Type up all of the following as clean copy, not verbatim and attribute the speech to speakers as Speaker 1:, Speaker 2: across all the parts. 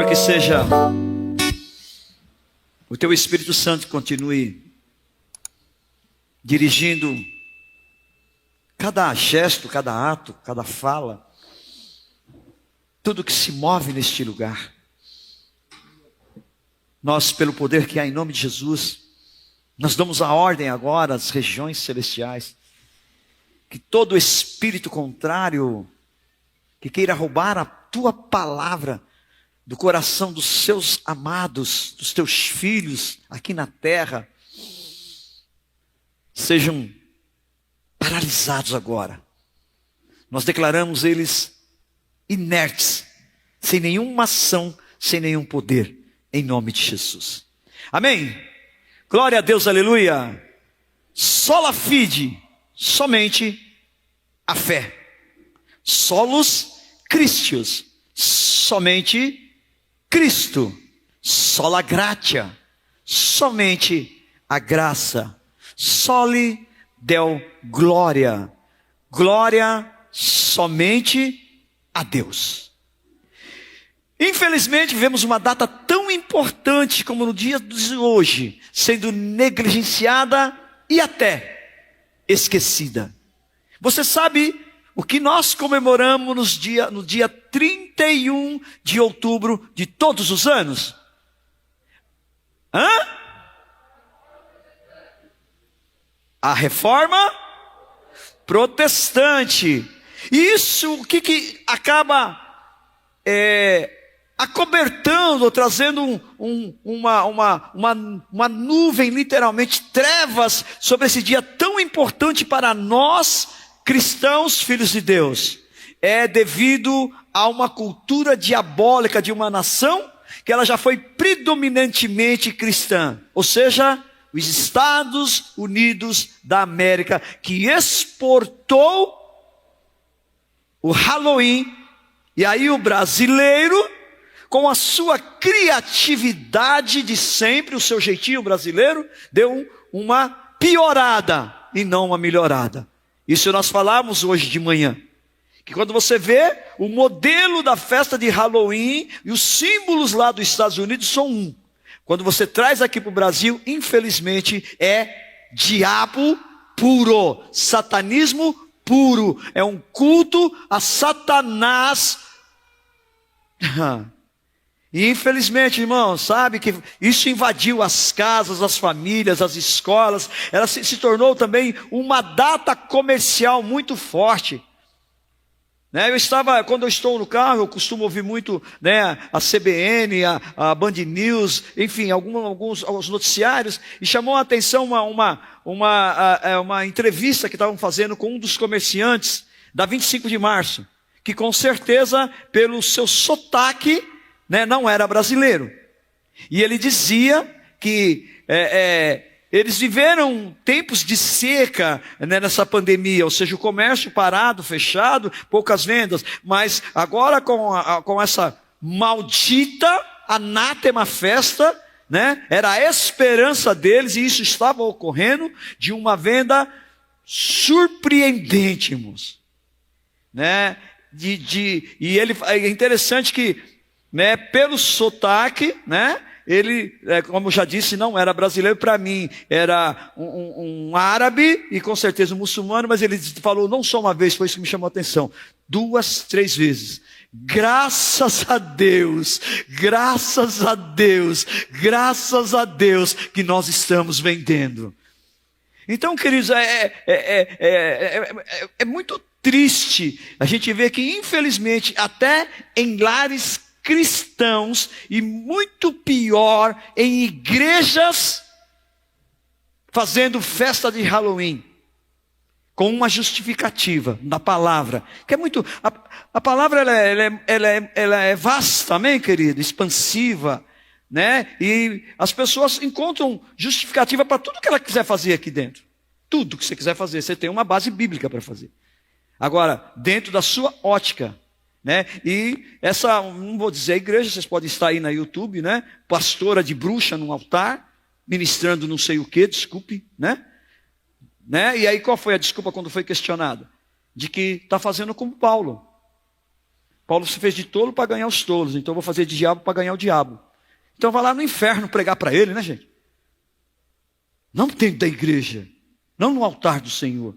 Speaker 1: Senhor, que seja o Teu Espírito Santo que continue dirigindo cada gesto, cada ato, cada fala, tudo que se move neste lugar. Nós, pelo poder que há em nome de Jesus, nós damos a ordem agora às regiões celestiais, que todo espírito contrário, que queira roubar a Tua palavra do coração dos seus amados, dos Teus filhos aqui na terra, sejam paralisados agora. Nós declaramos eles inertes, sem nenhuma ação, sem nenhum poder, em nome de Jesus. Amém? Glória a Deus, aleluia. Sola fide, somente a fé. Solus Christus, somente Cristo. Sola gratia, somente a graça. Soli Deo glória, glória somente a Deus. Infelizmente vemos uma data tão importante como no dia de hoje, sendo negligenciada e até esquecida. Você sabe o que nós comemoramos no dia 31 de outubro de todos os anos? A reforma protestante. Isso, o que acaba acobertando, ou trazendo uma nuvem, literalmente, trevas, sobre esse dia tão importante para nós, cristãos, filhos de Deus. É devido a uma cultura diabólica de uma nação, que ela já foi predominantemente cristã. Ou seja, os Estados Unidos da América, que exportou o Halloween, e aí o brasileiro, com a sua criatividade de sempre, o seu jeitinho brasileiro, deu uma piorada e não uma melhorada. Isso nós falamos hoje de manhã, que quando você vê o modelo da festa de Halloween e os símbolos lá dos Estados Unidos são um. Quando você traz aqui para o Brasil, infelizmente, é diabo puro, satanismo puro, é um culto a Satanás. E infelizmente, irmão, sabe que isso invadiu as casas, as famílias, as escolas. Ela se tornou também uma data comercial muito forte. Quando eu estou no carro, eu costumo ouvir muito, a CBN, a Band News, enfim, alguns noticiários, e chamou a atenção uma entrevista que estavam fazendo com um dos comerciantes da 25 de março, que com certeza, pelo seu sotaque, não era brasileiro. E ele dizia que eles viveram tempos de seca nessa pandemia, ou seja, o comércio parado, fechado, poucas vendas. Mas agora com essa maldita anátema festa, era a esperança deles, e isso estava ocorrendo, de uma venda surpreendente, irmãos. E ele, é interessante que, pelo sotaque, ele, como eu já disse, não era brasileiro. Para mim era um árabe e com certeza um muçulmano, mas ele falou não só uma vez, foi isso que me chamou a atenção, 2, 3 vezes. Graças a Deus, graças a Deus, graças a Deus que nós estamos vendendo. Então, queridos, é muito triste a gente ver que, infelizmente, até em lares cristãos, e muito pior, em igrejas, fazendo festa de Halloween, com uma justificativa da palavra, que é muito, a palavra ela é vasta, amém, querido, expansiva, e as pessoas encontram justificativa para tudo que ela quiser fazer aqui dentro. Tudo que você quiser fazer, você tem uma base bíblica para fazer. Agora, dentro da sua ótica, e essa, não vou dizer a igreja, vocês podem estar aí na YouTube, pastora de bruxa num altar, ministrando não sei o que, desculpe, E aí qual foi a desculpa quando foi questionada? De que está fazendo como Paulo. Paulo se fez de tolo para ganhar os tolos, então eu vou fazer de diabo para ganhar o diabo. Então vai lá no inferno pregar para ele, né, gente? Não dentro da igreja, não no altar do Senhor.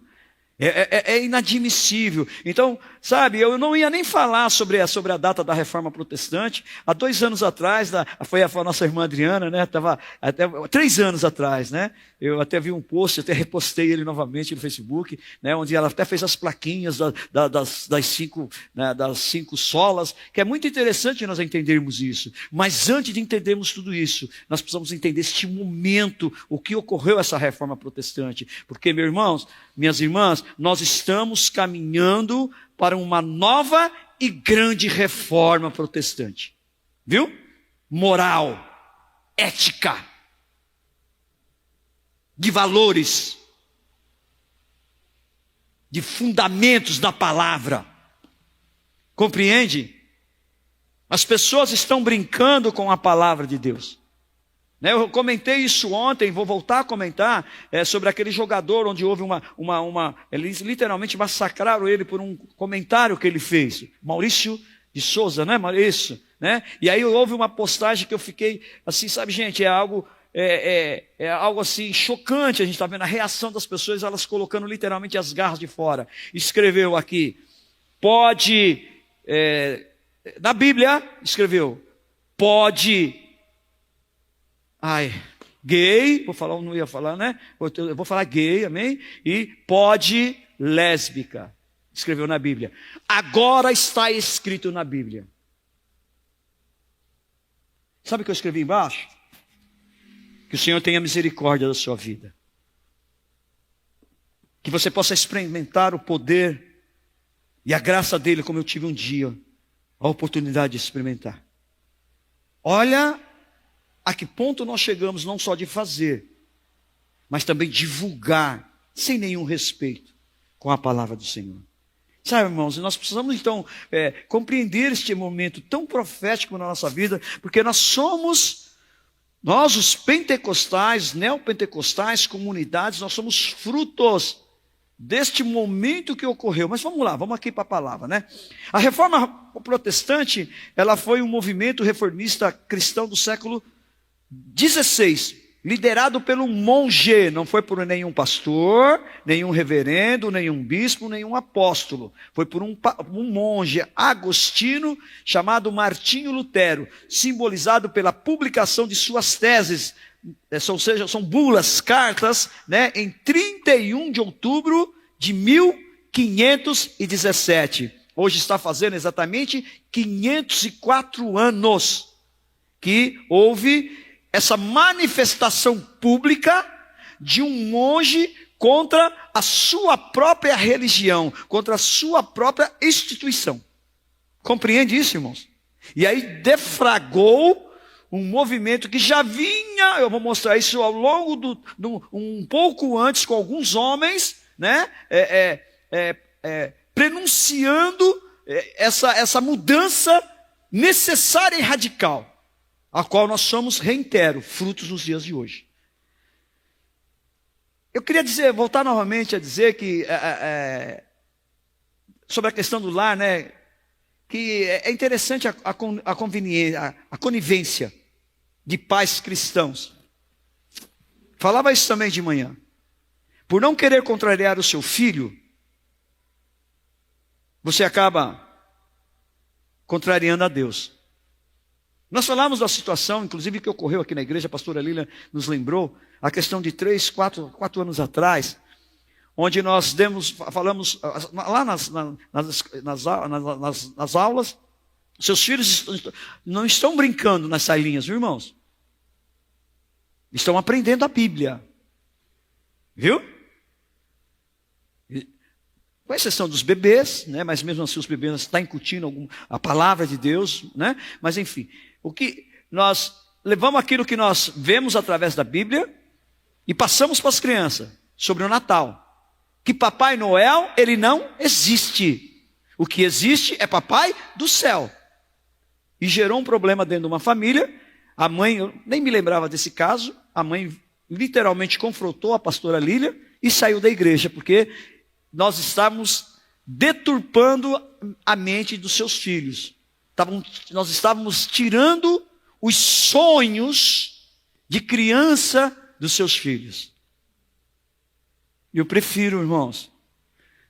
Speaker 1: É inadmissível. Então, sabe, eu não ia nem falar sobre a data da Reforma Protestante. Há 2 anos atrás, foi a nossa irmã Adriana, né? Até 3 anos atrás, né? Eu até vi um post, até repostei ele novamente no Facebook, né? Onde ela até fez as plaquinhas das 5 solas, que é muito interessante nós entendermos isso. Mas antes de entendermos tudo isso, nós precisamos entender este momento, o que ocorreu essa Reforma Protestante. Porque, meus irmãos, minhas irmãs, nós estamos caminhando para uma nova e grande reforma protestante. Viu? Moral, ética, de valores, de fundamentos da palavra. Compreende? As pessoas estão brincando com a palavra de Deus. Eu comentei isso ontem, vou voltar a comentar sobre aquele jogador onde houve eles literalmente massacraram ele por um comentário que ele fez. Maurício de Souza, né, Maurício? Né? E aí houve uma postagem que eu fiquei assim, sabe, gente, é algo assim chocante. A gente está vendo a reação das pessoas, elas colocando literalmente as garras de fora. Escreveu aqui, na Bíblia, escreveu, gay, não ia falar, né? Eu vou falar gay, amém? E pode lésbica. Escreveu na Bíblia. Agora está escrito na Bíblia. Sabe o que eu escrevi embaixo? Que o Senhor tenha misericórdia da sua vida. Que você possa experimentar o poder e a graça dele, como eu tive um dia a oportunidade de experimentar. Olha a que ponto nós chegamos, não só de fazer, mas também divulgar, sem nenhum respeito, com a palavra do Senhor. Sabe, irmãos, nós precisamos então compreender este momento tão profético na nossa vida, porque nós os pentecostais, neopentecostais, comunidades, nós somos frutos deste momento que ocorreu. Mas vamos lá, vamos aqui para a palavra, né? A Reforma Protestante, ela foi um movimento reformista cristão do século 16, liderado pelo monge, não foi por nenhum pastor, nenhum reverendo, nenhum bispo, nenhum apóstolo. Foi por um monge agostino chamado Martinho Lutero, simbolizado pela publicação de suas teses, ou seja, são bulas, cartas, né, em 31 de outubro de 1517. Hoje está fazendo exatamente 504 anos que houve essa manifestação pública de um monge contra a sua própria religião, contra a sua própria instituição. Compreende isso, irmãos? E aí defragou um movimento que já vinha, eu vou mostrar isso ao longo um pouco antes, com alguns homens, né, prenunciando essa mudança necessária e radical, a qual nós somos, reitero, frutos nos dias de hoje. Eu queria voltar novamente a dizer que, sobre a questão do lar, né, que é interessante a conivência de pais cristãos. Falava isso também de manhã. Por não querer contrariar o seu filho, você acaba contrariando a Deus. Nós falamos da situação, inclusive, que ocorreu aqui na igreja, a pastora Lília nos lembrou, a questão de 4 anos atrás, onde nós falamos lá nas aulas, seus filhos não estão brincando nas salinhas, viu, irmãos? Estão aprendendo a Bíblia. Viu? Com exceção dos bebês, né? Mas mesmo assim os bebês estão incutindo a palavra de Deus, né? Mas enfim, o que nós levamos aquilo que nós vemos através da Bíblia e passamos para as crianças sobre o Natal. Que Papai Noel, ele não existe. O que existe é Papai do céu. E gerou um problema dentro de uma família. A mãe, eu nem me lembrava desse caso, a mãe literalmente confrontou a pastora Lília e saiu da igreja, porque nós estávamos deturpando a mente dos seus filhos. Nós estávamos tirando os sonhos de criança dos seus filhos. Eu prefiro, irmãos,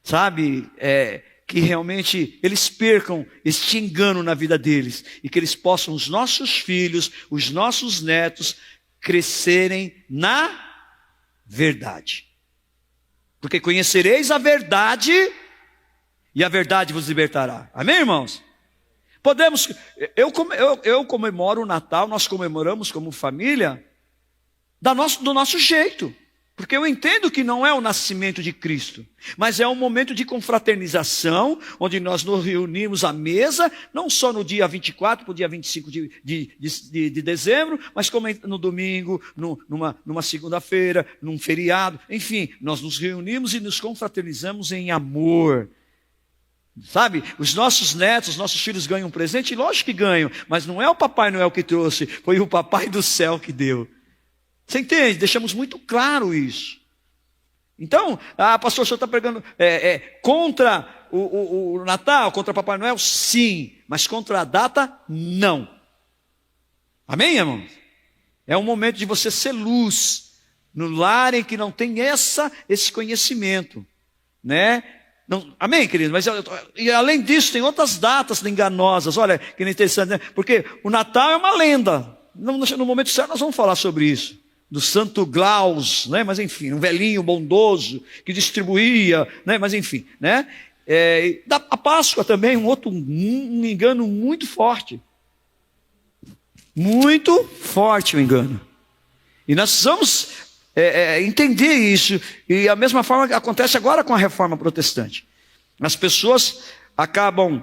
Speaker 1: sabe, que realmente eles percam este engano na vida deles e que eles possam, os nossos filhos, os nossos netos, crescerem na verdade. Porque conhecereis a verdade e a verdade vos libertará. Amém, irmãos? Eu comemoro o Natal, nós comemoramos como família do nosso jeito. Porque eu entendo que não é o nascimento de Cristo, mas é um momento de confraternização, onde nós nos reunimos à mesa, não só no dia 24 para o dia 25 de dezembro, mas como no domingo, numa segunda-feira, num feriado, enfim, nós nos reunimos e nos confraternizamos em amor. Sabe, os nossos netos, os nossos filhos ganham um presente, lógico que ganham, mas não é o Papai Noel que trouxe, foi o Papai do Céu que deu. Você entende? Deixamos muito claro isso. Então, pastor, o senhor está pregando contra o Natal, contra Papai Noel? Sim, mas contra a data, não. Amém, irmãos? É um momento de você ser luz no lar em que não tem esse conhecimento, né? Não, amém, querido? Mas e além disso, tem outras datas enganosas. Olha, que interessante, né? Porque o Natal é uma lenda. No momento certo nós vamos falar sobre isso. Do Santo Claus, né? Mas enfim, um velhinho bondoso que distribuía, né? Mas enfim, né? A Páscoa também, um engano muito forte. Muito forte o engano. E nós precisamos entender isso. E a mesma forma que acontece agora com a Reforma Protestante. As pessoas acabam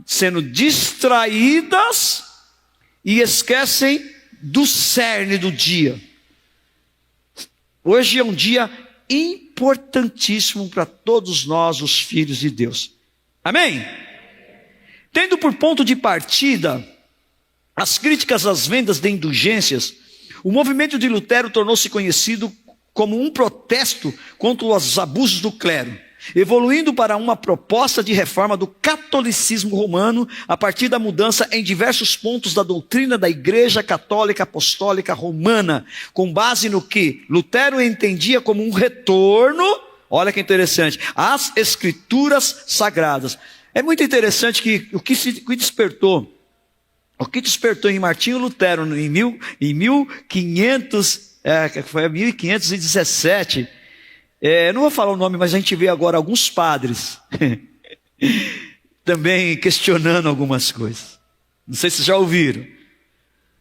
Speaker 1: sendo distraídas e esquecem do cerne do dia. Hoje é um dia importantíssimo para todos nós, os filhos de Deus. Amém? Tendo por ponto de partida as críticas às vendas de indulgências, o movimento de Lutero tornou-se conhecido como um protesto contra os abusos do clero, evoluindo para uma proposta de reforma do catolicismo romano a partir da mudança em diversos pontos da doutrina da Igreja Católica Apostólica Romana, com base no que Lutero entendia como um retorno, olha que interessante, às Escrituras Sagradas. É muito interessante que o que despertou em Martinho Lutero em 1517, não vou falar o nome, mas a gente vê agora alguns padres também questionando algumas coisas. Não sei se vocês já ouviram.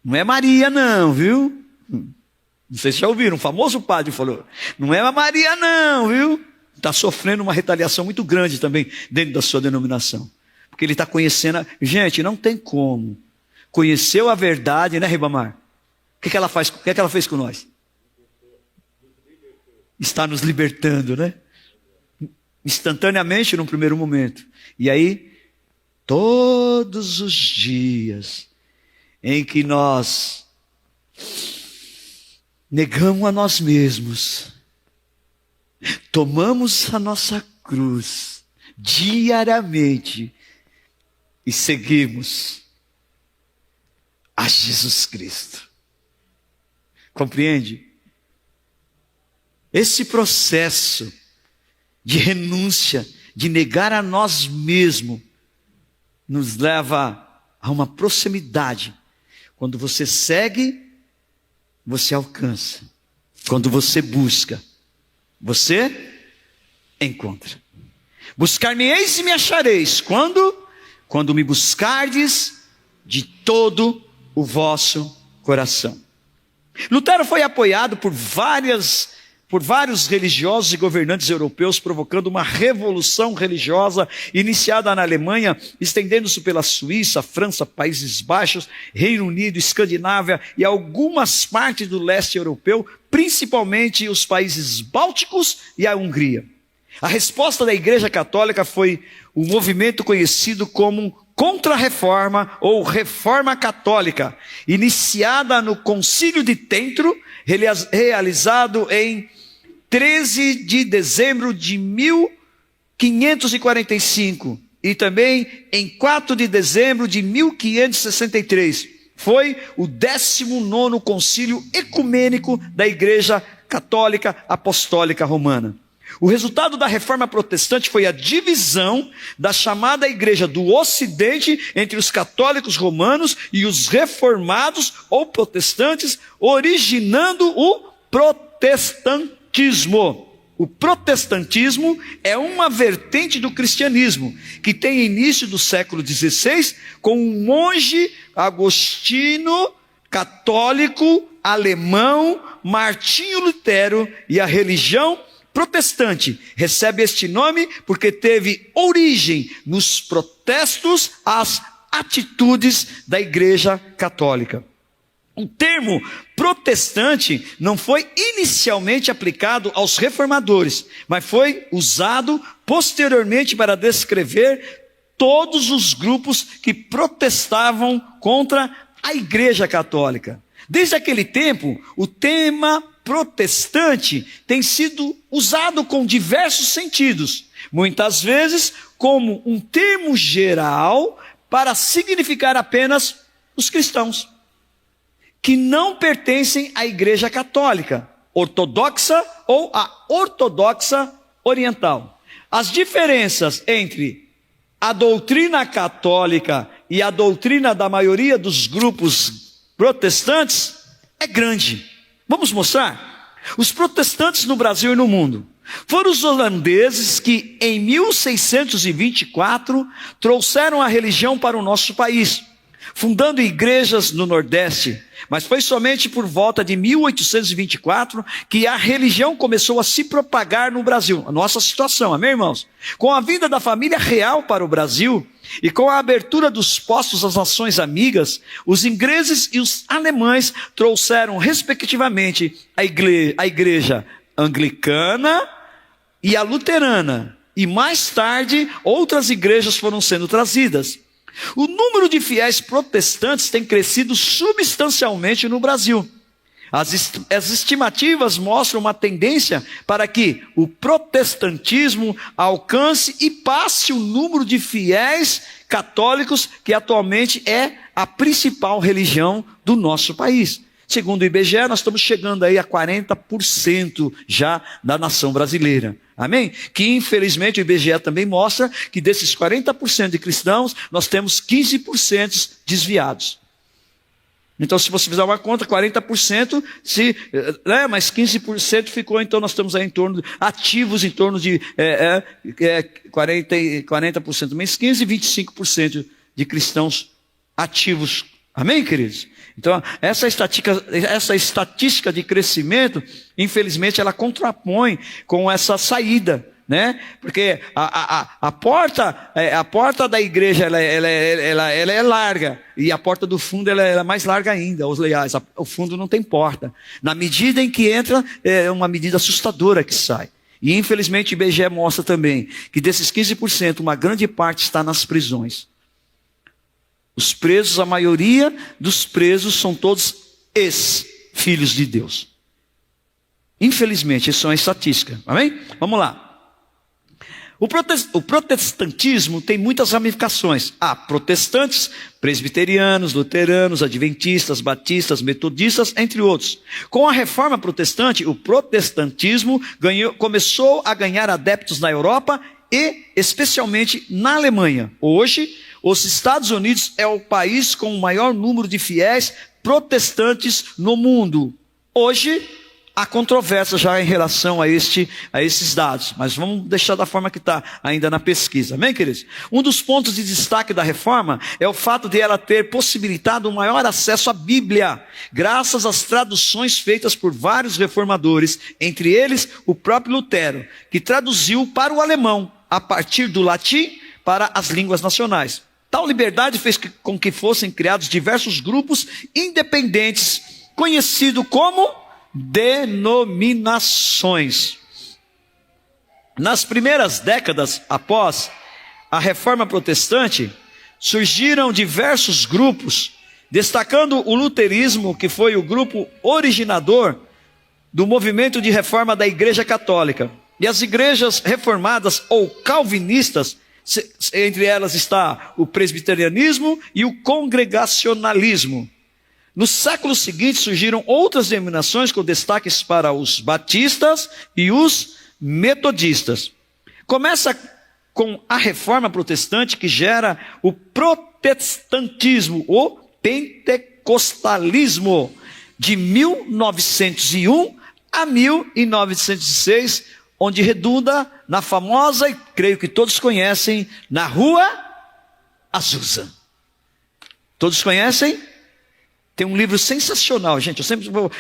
Speaker 1: Não é Maria não, viu? Não sei se já ouviram. Um famoso padre falou, não é Maria não, viu? Está sofrendo uma retaliação muito grande também dentro da sua denominação. Porque ele está conhecendo... Gente, não tem como. Conheceu a verdade, né, Ribamar? O que ela faz? O que ela fez com nós? Está nos libertando, né? Instantaneamente, num primeiro momento. E aí, todos os dias em que nós negamos a nós mesmos, tomamos a nossa cruz diariamente e seguimos a Jesus Cristo. Compreende? Esse processo de renúncia, de negar a nós mesmos, nos leva a uma proximidade. Quando você segue, você alcança. Quando você busca, você encontra. Buscar-me-eis e me achareis. Quando me buscardes de todo o vosso coração. Lutero foi apoiado por vários religiosos e governantes europeus, provocando uma revolução religiosa iniciada na Alemanha, estendendo-se pela Suíça, França, Países Baixos, Reino Unido, Escandinávia e algumas partes do leste europeu, principalmente os países bálticos e a Hungria. A resposta da Igreja Católica foi o movimento conhecido como Contra-Reforma ou Reforma Católica, iniciada no Concílio de Trento, realizado em 13 de dezembro de 1545, e também em 4 de dezembro de 1563. Foi o 19º Concílio Ecumênico da Igreja Católica Apostólica Romana. O resultado da Reforma Protestante foi a divisão da chamada Igreja do Ocidente entre os católicos romanos e os reformados ou protestantes, originando o protestantismo. O protestantismo é uma vertente do cristianismo que tem início do século XVI com um monge agostino católico alemão Martinho Lutero, e a religião protestante recebe este nome porque teve origem nos protestos às atitudes da Igreja Católica. O termo protestante não foi inicialmente aplicado aos reformadores, mas foi usado posteriormente para descrever todos os grupos que protestavam contra a Igreja Católica. Desde aquele tempo, o tema protestante tem sido usado com diversos sentidos, muitas vezes como um termo geral para significar apenas os cristãos que não pertencem à Igreja Católica, ortodoxa ou a ortodoxa oriental. As diferenças entre a doutrina católica e a doutrina da maioria dos grupos protestantes é grande. Vamos mostrar? Os protestantes no Brasil e no mundo foram os holandeses que em 1624 trouxeram a religião para o nosso país, fundando igrejas no Nordeste. Mas foi somente por volta de 1824 que a religião começou a se propagar no Brasil. A nossa situação, amém, irmãos? Com a vinda da família real para o Brasil e com a abertura dos postos às nações amigas, os ingleses e os alemães trouxeram, respectivamente, a igreja anglicana e a luterana. E mais tarde, outras igrejas foram sendo trazidas. O número de fiéis protestantes tem crescido substancialmente no Brasil. As estimativas mostram uma tendência para que o protestantismo alcance e passe o número de fiéis católicos, que atualmente é a principal religião do nosso país. Segundo o IBGE, nós estamos chegando aí a 40% já da nação brasileira. Amém? Que infelizmente o IBGE também mostra que desses 40% de cristãos, nós temos 15% desviados. Então, se você fizer uma conta, 40%, mas 15% ficou, então nós estamos aí em torno, ativos em torno de 40% menos 15%, 25% de cristãos ativos. Amém, queridos? Então, essa estatística de crescimento, infelizmente, ela contrapõe com essa saída, né? Porque a porta da igreja ela é larga, e a porta do fundo ela é mais larga ainda. Aliás, o fundo não tem porta. Na medida em que entra, é uma medida assustadora que sai. E infelizmente o IBGE mostra também que desses 15%, uma grande parte está nas prisões. Os presos, a maioria dos presos são todos ex-filhos de Deus. Infelizmente, isso é uma estatística. Amém? Vamos lá. O protestantismo tem muitas ramificações. Há protestantes, presbiterianos, luteranos, adventistas, batistas, metodistas, entre outros. Com a reforma protestante, o protestantismo começou a ganhar adeptos na Europa e especialmente na Alemanha. Hoje, os Estados Unidos é o país com o maior número de fiéis protestantes no mundo. Hoje, há controvérsia já em relação a esses dados, mas vamos deixar da forma que está ainda na pesquisa. Amém, queridos? Um dos pontos de destaque da reforma é o fato de ela ter possibilitado um maior acesso à Bíblia, graças às traduções feitas por vários reformadores, entre eles o próprio Lutero, que traduziu para o alemão, a partir do latim, para as línguas nacionais. Tal liberdade fez com que fossem criados diversos grupos independentes, conhecidos como denominações. Nas primeiras décadas após a reforma protestante, surgiram diversos grupos, destacando o luterismo, que foi o grupo originador do movimento de reforma da Igreja Católica. E as igrejas reformadas ou calvinistas Entre elas está o presbiterianismo e o congregacionalismo. Nos séculos seguintes surgiram outras denominações com destaques para os batistas e os metodistas. Começa com a reforma protestante, que gera o protestantismo, o pentecostalismo, de 1901 a 1906, onde redunda na famosa, e creio que todos conhecem, na Rua Azusa. Todos conhecem? Tem um livro sensacional, gente. Eu sempre vou.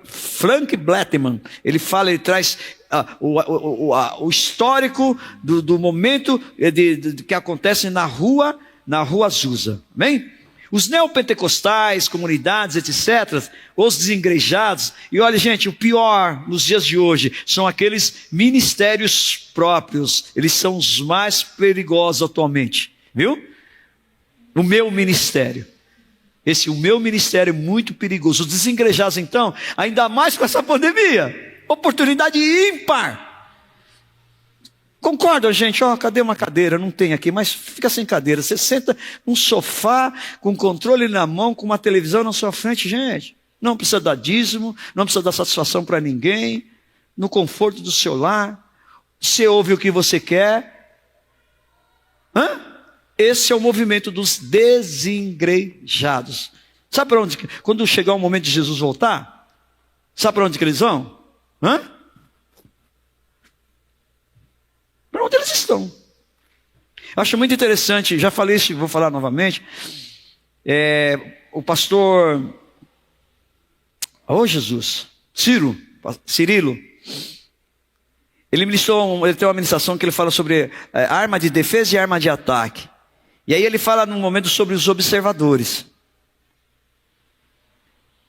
Speaker 1: Frank Blattman, ele traz o histórico do momento que acontece na Rua Azusa. Amém? Os neopentecostais, comunidades, etc., os desengrejados. E olha, gente, o pior nos dias de hoje são aqueles ministérios próprios. Eles são os mais perigosos atualmente. Viu? O meu ministério. O meu ministério é muito perigoso. Os desengrejados, então, ainda mais com essa pandemia. Oportunidade ímpar. Concordam, gente? Cadê uma cadeira? Não tem aqui, mas fica sem cadeira. Você senta num sofá, com controle na mão, com uma televisão na sua frente, gente. Não precisa dar dízimo, não precisa dar satisfação para ninguém. No conforto do seu lar. Você ouve o que você quer. Esse é o movimento dos desengrejados. Sabe para onde? Quando chegar o momento de Jesus voltar, sabe para onde que eles vão? Para onde eles estão? Acho muito interessante, já falei isso, vou falar novamente. O pastor, Jesus, Cirilo, ele tem uma ministração que ele fala sobre arma de defesa e arma de ataque. E aí ele fala num momento sobre os observadores.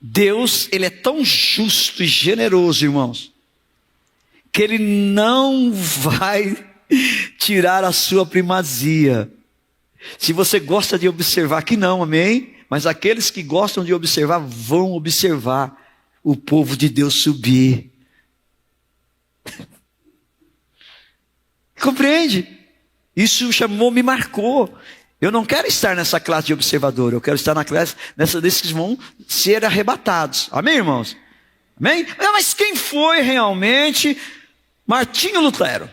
Speaker 1: Deus, ele é tão justo e generoso, irmãos, que ele não vai tirar a sua primazia. Se você gosta de observar, que não, amém? Mas aqueles que gostam de observar, vão observar o povo de Deus subir. Compreende? Isso me marcou. Eu não quero estar nessa classe de observador, eu quero estar na classe desses que vão ser arrebatados. Amém, irmãos? Amém? Mas quem foi realmente Martinho Lutero?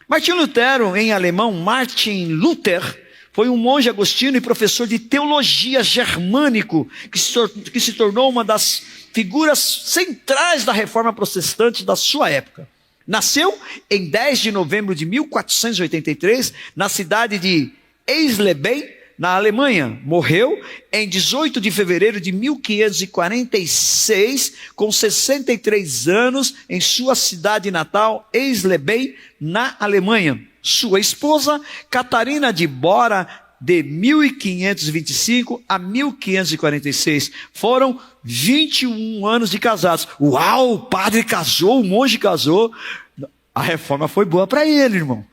Speaker 1: Martinho Lutero, em alemão, Martin Luther, foi um monge agostino e professor de teologia germânico, que se tornou uma das figuras centrais da reforma protestante da sua época. Nasceu em 10 de novembro de 1483, na cidade de Eisleben, na Alemanha. Morreu em 18 de fevereiro de 1546, com 63 anos, em sua cidade natal, Eisleben, na Alemanha. Sua esposa, Catarina de Bora, de 1525 a 1546. Foram 21 anos de casados. Uau, o padre casou, o monge casou. A reforma foi boa para ele, irmão.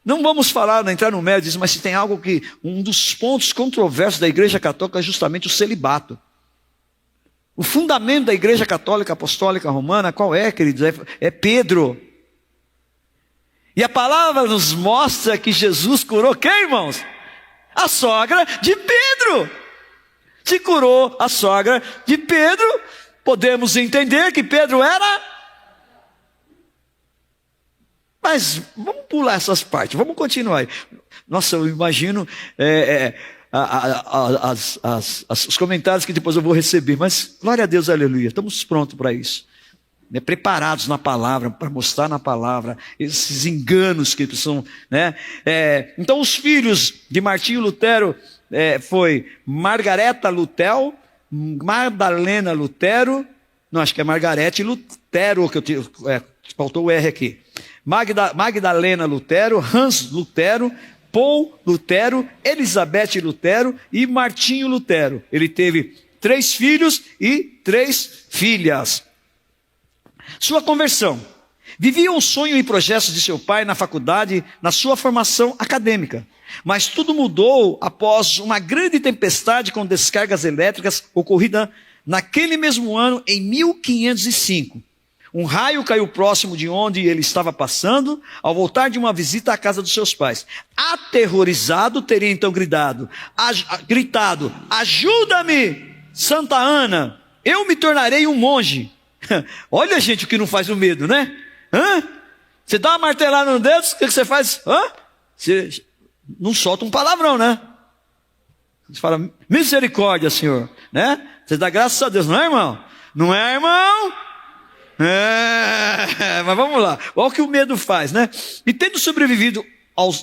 Speaker 1: Não vamos entrar no mérito disso, mas se tem algo que, um dos pontos controversos da Igreja Católica é justamente o celibato. O fundamento da Igreja Católica Apostólica Romana, qual é, queridos? É Pedro. E a palavra nos mostra que Jesus curou quem, irmãos? A sogra de Pedro. Se curou a sogra de Pedro, podemos entender que Pedro era... Mas vamos pular essas partes, vamos continuar. Nossa, eu imagino os comentários que depois eu vou receber, mas glória a Deus, aleluia, estamos prontos para isso. Preparados na palavra, para mostrar na palavra esses enganos que são, né? Então os filhos de Martinho Lutero foi Margareta Lutero, Madalena Lutero, não, acho que é Margarete Lutero, faltou o R aqui. Magdalena Lutero, Hans Lutero, Paul Lutero, Elizabeth Lutero e Martinho Lutero. Ele teve 3 filhos e 3 filhas. Sua conversão. Vivia um sonho e projetos de seu pai na faculdade, na sua formação acadêmica. Mas tudo mudou após uma grande tempestade com descargas elétricas ocorrida naquele mesmo ano, em 1505. Um raio caiu próximo de onde ele estava passando, ao voltar de uma visita à casa dos seus pais. Aterrorizado, teria então gritado, ajuda-me, Santa Ana, eu me tornarei um monge. Olha, gente, o que não faz o medo, né? Você dá uma martelada no dedo, o que você faz? Você não solta um palavrão, né? Você fala, misericórdia, Senhor, né? Você dá graças a Deus, não é, irmão? Não é, irmão? Mas vamos lá. Olha o que o medo faz, né? E tendo sobrevivido,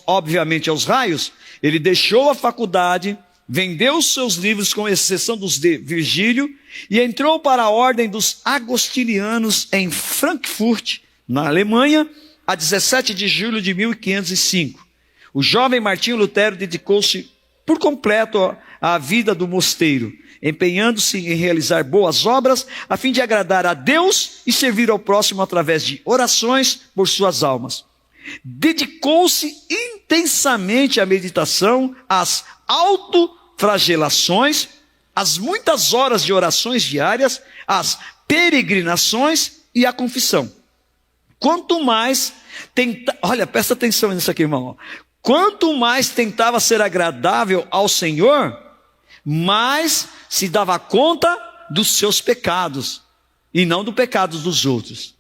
Speaker 1: obviamente, aos raios, ele deixou a faculdade, vendeu os seus livros, com exceção dos de Virgílio, e entrou para a ordem dos agostinianos em Frankfurt, na Alemanha, a 17 de julho de 1505. O jovem Martinho Lutero dedicou-se por completo à vida do mosteiro, empenhando-se em realizar boas obras, a fim de agradar a Deus e servir ao próximo através de orações por suas almas. Dedicou-se intensamente à meditação, às autoflagelações, às muitas horas de orações diárias, às peregrinações e à confissão. Quanto mais olha, presta atenção nisso aqui, irmão. Quanto mais tentava ser agradável ao Senhor, mais se dava conta dos seus pecados, e não do pecado dos outros.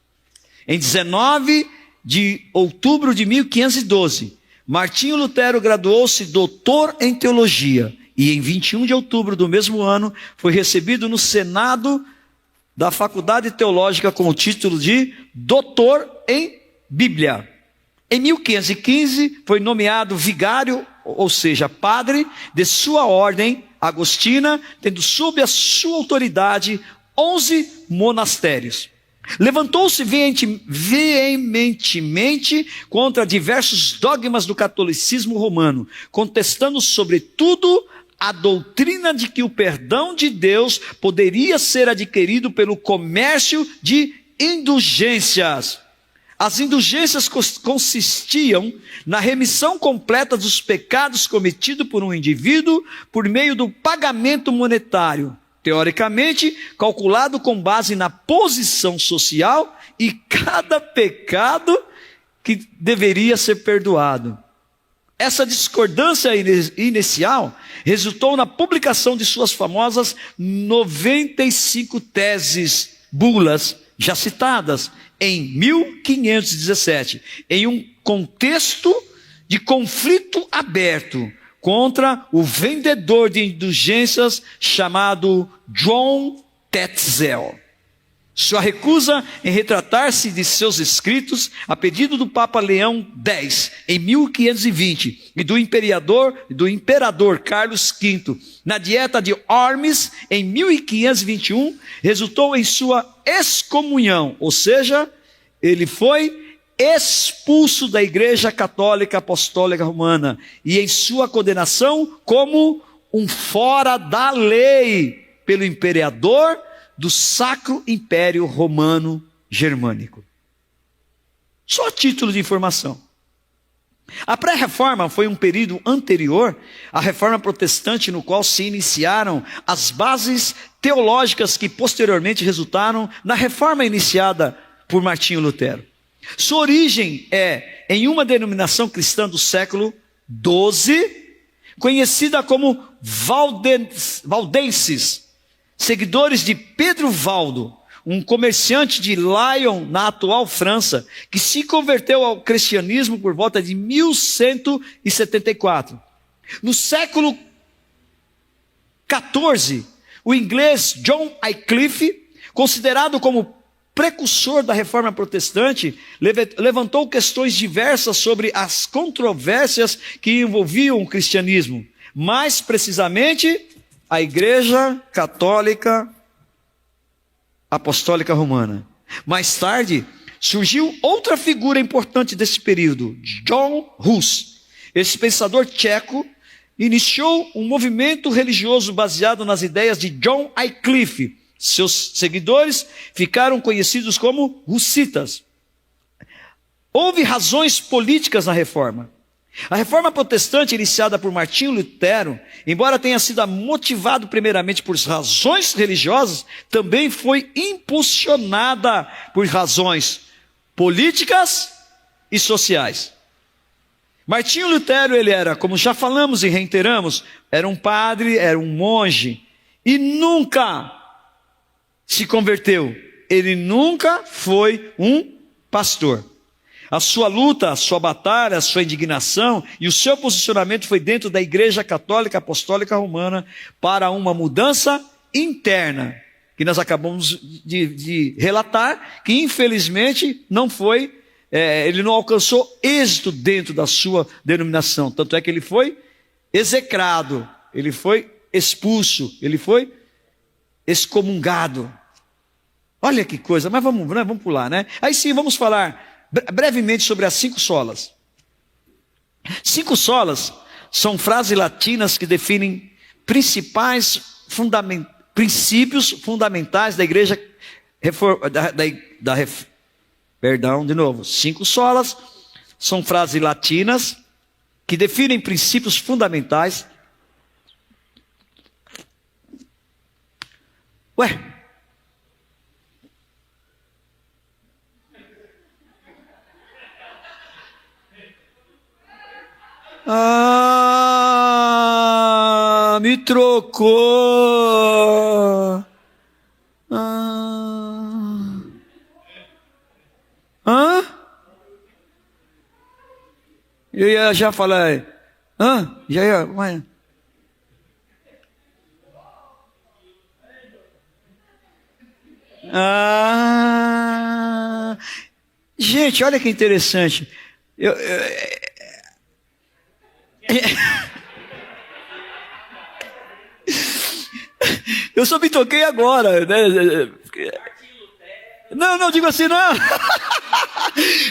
Speaker 1: Em 19 de outubro de 1512, Martinho Lutero graduou-se doutor em teologia, e em 21 de outubro do mesmo ano, foi recebido no Senado da Faculdade Teológica com o título de doutor em Bíblia. Em 1515, foi nomeado vigário, ou seja, padre de sua ordem agostina, tendo sob a sua autoridade 11 monastérios. Levantou-se veementemente contra diversos dogmas do catolicismo romano, contestando sobretudo a doutrina de que o perdão de Deus poderia ser adquirido pelo comércio de indulgências. As indulgências consistiam na remissão completa dos pecados cometidos por um indivíduo por meio do pagamento monetário, teoricamente calculado com base na posição social e cada pecado que deveria ser perdoado. Essa discordância inicial resultou na publicação de suas famosas 95 teses, bulas, já citadas, em 1517, em um contexto de conflito aberto contra o vendedor de indulgências chamado John Tetzel. Sua recusa em retratar-se de seus escritos, a pedido do Papa Leão X, em 1520, e do imperador Carlos V, na Dieta de Worms, em 1521, resultou em sua excomunhão, ou seja, ele foi expulso da Igreja Católica Apostólica Romana, e em sua condenação como um fora da lei pelo imperador do Sacro Império Romano Germânico. Só a título de informação. A pré-reforma foi um período anterior à reforma protestante, no qual se iniciaram as bases teológicas que posteriormente resultaram na reforma iniciada por Martinho Lutero. Sua origem é em uma denominação cristã do século XII, conhecida como valdenses, seguidores de Pedro Valdo, um comerciante de Lyon, na atual França, que se converteu ao cristianismo por volta de 1174. No século XIV, o inglês John Wycliffe, considerado como precursor da reforma protestante, levantou questões diversas sobre as controvérsias que envolviam o cristianismo, mais precisamente a Igreja Católica Apostólica Romana. Mais tarde, surgiu outra figura importante desse período, John Hus. Esse pensador tcheco iniciou um movimento religioso baseado nas ideias de John Wycliffe. Seus seguidores ficaram conhecidos como hussitas. Houve razões políticas na reforma. A reforma protestante iniciada por Martinho Lutero, embora tenha sido motivado primeiramente por razões religiosas, também foi impulsionada por razões políticas e sociais. Martinho Lutero, ele era, como já falamos e reiteramos, era um padre, era um monge, e nunca se converteu. Ele nunca foi um pastor. A sua luta, a sua batalha, a sua indignação e o seu posicionamento foi dentro da Igreja Católica Apostólica Romana para uma mudança interna, que nós acabamos de relatar, que infelizmente não foi, ele não alcançou êxito dentro da sua denominação. Tanto é que ele foi execrado, ele foi expulso, ele foi excomungado. Olha que coisa, mas vamos pular, né? Aí sim, vamos falar brevemente sobre as 5 solas. 5 solas são frases latinas que definem princípios fundamentais da igreja perdão, de novo. 5 solas são frases latinas que definem princípios fundamentais. Ué? Ah, me trocou. Hã? Eu ia já falar. Já ia. Mas... Gente, olha que interessante. Eu só me toquei agora, né? Não, digo assim, não.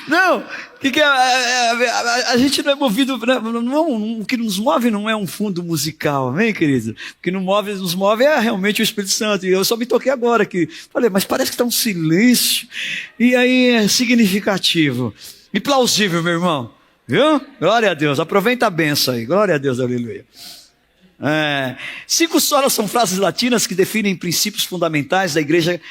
Speaker 1: Não, que a gente não é movido, não, o que nos move não é um fundo musical, amém, querido? O que nos move é realmente o Espírito Santo. E eu só me toquei agora que falei, mas parece que está um silêncio, e aí é significativo e plausível, meu irmão, viu? Glória a Deus, aproveita a benção aí, glória a Deus, aleluia. 5 solas são frases latinas que definem princípios fundamentais da igreja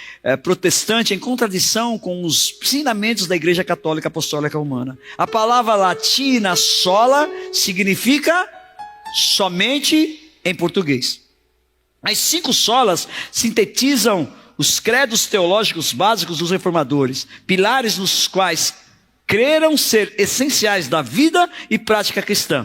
Speaker 1: protestante em contradição com os ensinamentos da igreja católica apostólica romana. A palavra latina sola significa somente em português. As 5 solas sintetizam os credos teológicos básicos dos reformadores, pilares nos quais creram ser essenciais da vida e prática cristã.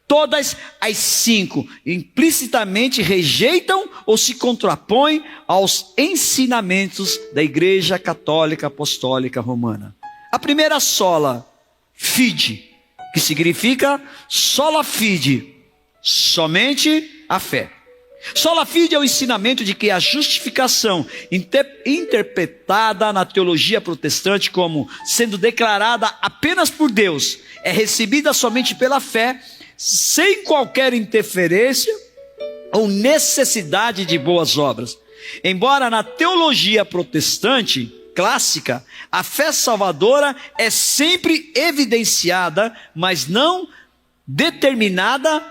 Speaker 1: Todas as 5 implicitamente rejeitam ou se contrapõem aos ensinamentos da Igreja Católica Apostólica Romana. A primeira sola, fide, que significa sola fide, somente a fé. Sola fide é o ensinamento de que a justificação, interpretada na teologia protestante como sendo declarada apenas por Deus, é recebida somente pela fé, sem qualquer interferência ou necessidade de boas obras. Embora na teologia protestante clássica, a fé salvadora é sempre evidenciada, mas não determinada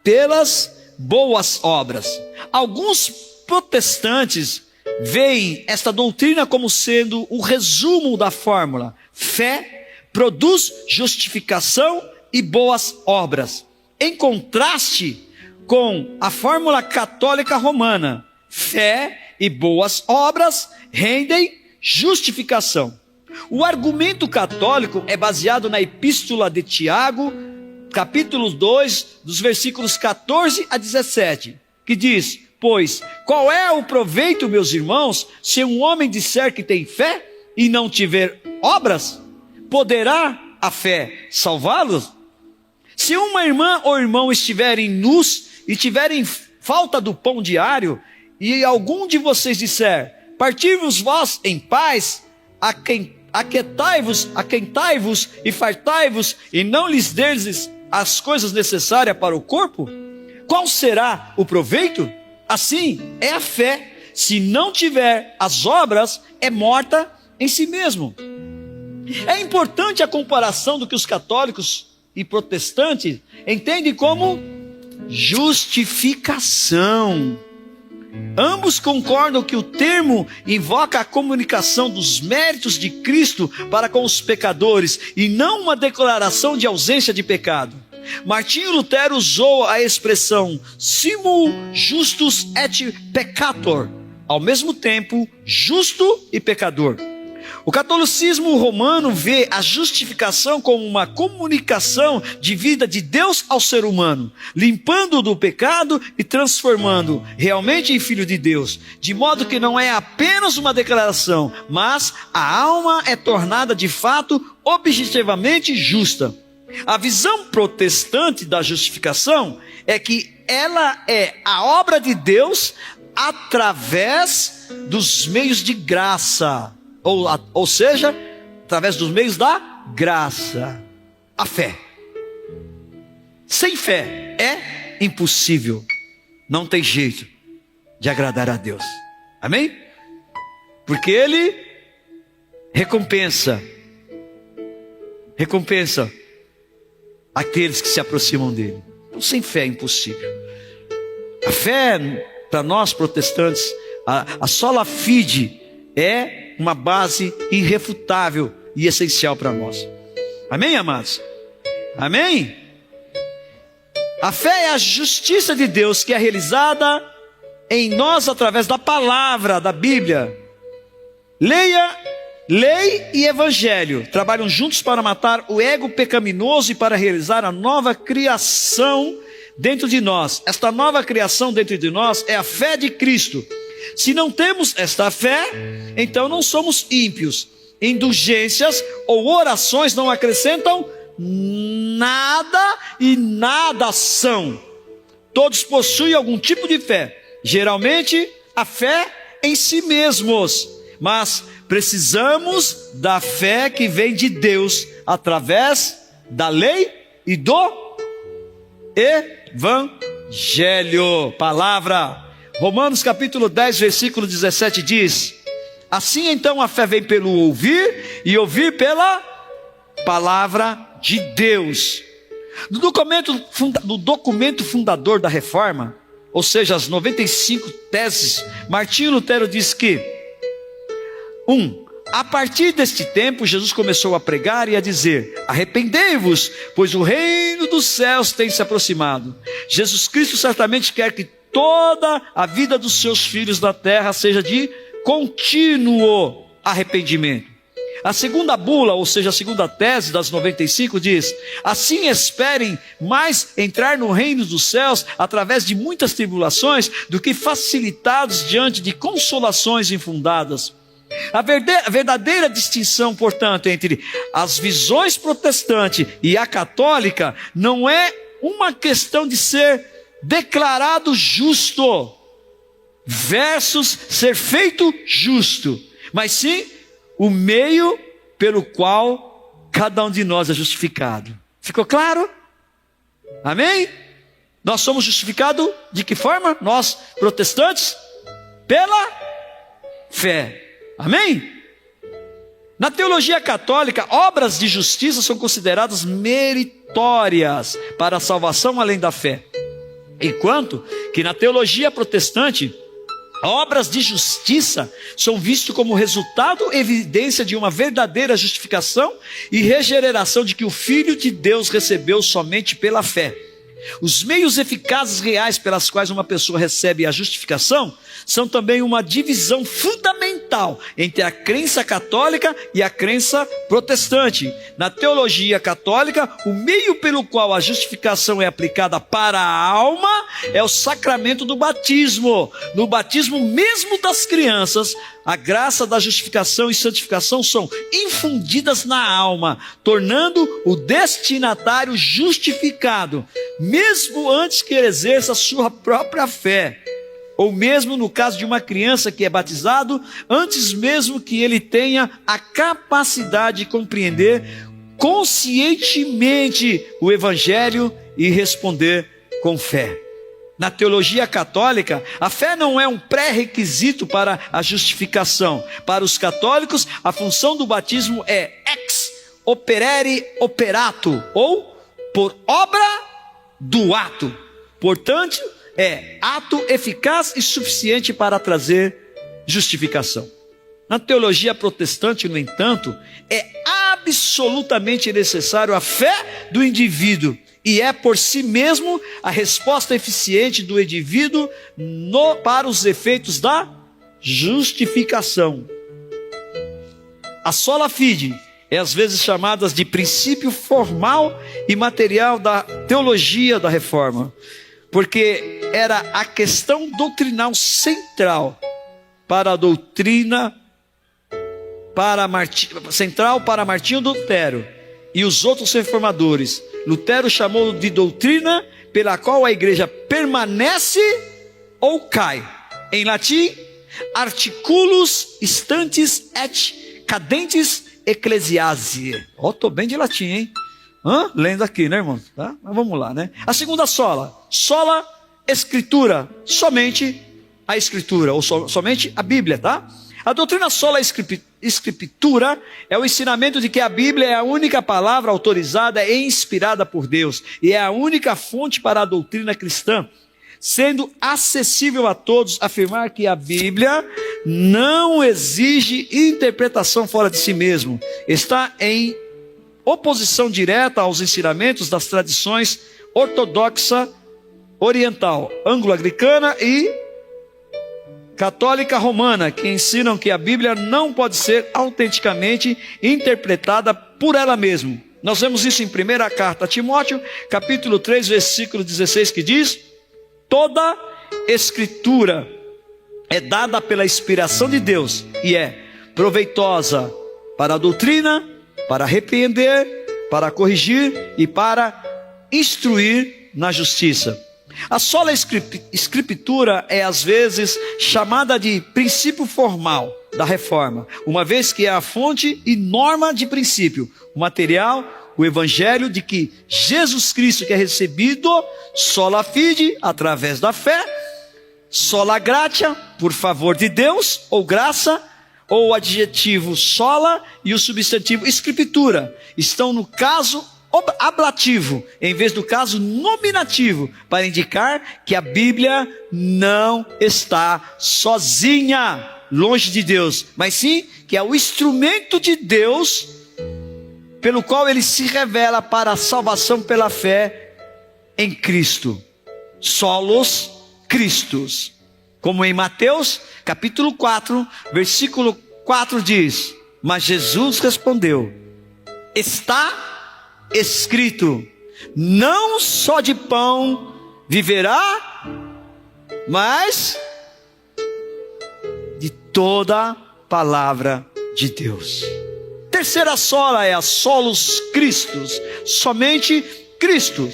Speaker 1: pelas boas obras. Alguns protestantes veem esta doutrina como sendo o resumo da fórmula: fé produz justificação e boas obras. Em contraste com a fórmula católica romana, fé e boas obras rendem justificação. O argumento católico é baseado na epístola de Tiago, capítulo 2, dos versículos 14 a 17, que diz: pois qual é o proveito, meus irmãos, se um homem disser que tem fé e não tiver obras? Poderá a fé salvá-los? Se uma irmã ou irmão estiverem nus e tiverem falta do pão diário, e algum de vocês disser: parti-vos vós em paz, aquentai-vos e fartai-vos, e não lhes derdes as coisas necessárias para o corpo, qual será o proveito? Assim é a fé, se não tiver as obras, é morta em si mesmo. É importante a comparação do que os católicos e protestante entendem como justificação. Ambos concordam que o termo invoca a comunicação dos méritos de Cristo para com os pecadores e não uma declaração de ausência de pecado. Martinho Lutero usou a expressão simul justus et peccator, ao mesmo tempo justo e pecador. O catolicismo romano vê a justificação como uma comunicação de vida de Deus ao ser humano, limpando-o do pecado e transformando realmente em filho de Deus, de modo que não é apenas uma declaração, mas a alma é tornada de fato objetivamente justa. A visão protestante da justificação é que ela é a obra de Deus através dos meios de graça. Ou seja, através dos meios da graça, a fé. Sem fé é impossível, não tem jeito de agradar a Deus. Amém? Porque Ele recompensa aqueles que se aproximam dele. Então, sem fé é impossível. A fé, para nós protestantes, a sola fide é uma base irrefutável e essencial para nós. Amém, amados? Amém? A fé é a justiça de Deus que é realizada em nós através da palavra da Bíblia. Lei e evangelho trabalham juntos para matar o ego pecaminoso e para realizar a nova criação dentro de nós. Esta nova criação dentro de nós é a fé de Cristo. Se não temos esta fé, então não somos ímpios. Indulgências ou orações não acrescentam nada e nada são. Todos possuem algum tipo de fé, geralmente a fé em si mesmos, mas precisamos da fé que vem de Deus através da lei e do evangelho. Palavra. Romanos capítulo 10, versículo 17 diz: assim então a fé vem pelo ouvir, e ouvir pela palavra de Deus. No documento fundador da Reforma, ou seja, as 95 teses, Martinho Lutero diz que: 1. A partir deste tempo, Jesus começou a pregar e a dizer: arrependei-vos, pois o reino dos céus tem se aproximado. Jesus Cristo certamente quer que toda a vida dos seus filhos na terra seja de contínuo arrependimento. A segunda bula, ou seja, a segunda tese das 95 diz: assim esperem mais entrar no reino dos céus através de muitas tribulações do que facilitados diante de consolações infundadas. A verdadeira distinção, portanto, entre as visões protestante e a católica não é uma questão de ser declarado justo versus ser feito justo, mas sim o meio pelo qual cada um de nós é justificado. Ficou claro? Amém? Nós somos justificados de que forma? Nós, protestantes, pela fé. Amém? Na teologia católica, obras de justiça são consideradas meritórias para a salvação além da fé. Enquanto que na teologia protestante, obras de justiça são vistas como resultado e evidência de uma verdadeira justificação e regeneração de que o Filho de Deus recebeu somente pela fé. Os meios eficazes reais pelas quais uma pessoa recebe a justificação são também uma divisão fundamental entre a crença católica e a crença protestante. Na teologia católica, o meio pelo qual a justificação é aplicada para a alma é o sacramento do batismo. No batismo mesmo das crianças, a graça da justificação e santificação são infundidas na alma, tornando o destinatário justificado, mesmo antes que ele exerça a sua própria fé. Ou mesmo no caso de uma criança que é batizado, antes mesmo que ele tenha a capacidade de compreender conscientemente o Evangelho e responder com fé. Na teologia católica, a fé não é um pré-requisito para a justificação. Para os católicos, a função do batismo é ex opere operato, ou por obra do ato. Portanto, é ato eficaz e suficiente para trazer justificação. Na teologia protestante, no entanto, é absolutamente necessário a fé do indivíduo, e é por si mesmo a resposta eficiente do indivíduo para os efeitos da justificação. A sola fide é às vezes chamada de princípio formal e material da teologia da reforma, porque era a questão doutrinal central para a doutrina central para Martinho Lutero e os outros reformadores. Lutero chamou de doutrina pela qual a igreja permanece ou cai. Em latim, articulus instantis et cadentes ecclesiae. Estou bem de latim, hein? Lendo aqui, né, irmão? Tá? Mas vamos lá, né? A segunda sola escritura, somente a escritura, ou somente a Bíblia, tá? A doutrina sola escritura é o ensinamento de que a Bíblia é a única palavra autorizada e inspirada por Deus, e é a única fonte para a doutrina cristã, sendo acessível a todos. Afirmar que a Bíblia não exige interpretação fora de si mesmo, está em oposição direta aos ensinamentos das tradições ortodoxa oriental, anglo-anglicana e católica romana, que ensinam que a Bíblia não pode ser autenticamente interpretada por ela mesma. Nós vemos isso em primeira carta a Timóteo, capítulo 3, versículo 16, que diz: toda escritura é dada pela inspiração de Deus e é proveitosa para a doutrina, para repreender, para corrigir e para instruir na justiça. A sola escritura é às vezes chamada de princípio formal da reforma, uma vez que é a fonte e norma de princípio, o material, o evangelho de que Jesus Cristo, que é recebido sola fide, através da fé, sola gratia, por favor de Deus, ou graça, ou o adjetivo sola e o substantivo escritura estão no caso ablativo, em vez do caso nominativo, para indicar que a Bíblia não está sozinha, longe de Deus, mas sim que é o instrumento de Deus, pelo qual ele se revela para a salvação pela fé em Cristo. Solos Christus. Como em Mateus, capítulo 4, versículo 4 diz: mas Jesus respondeu: está escrito, não só de pão viverá, mas de toda palavra de Deus. Terceira sola é a solus Christus, somente Cristo.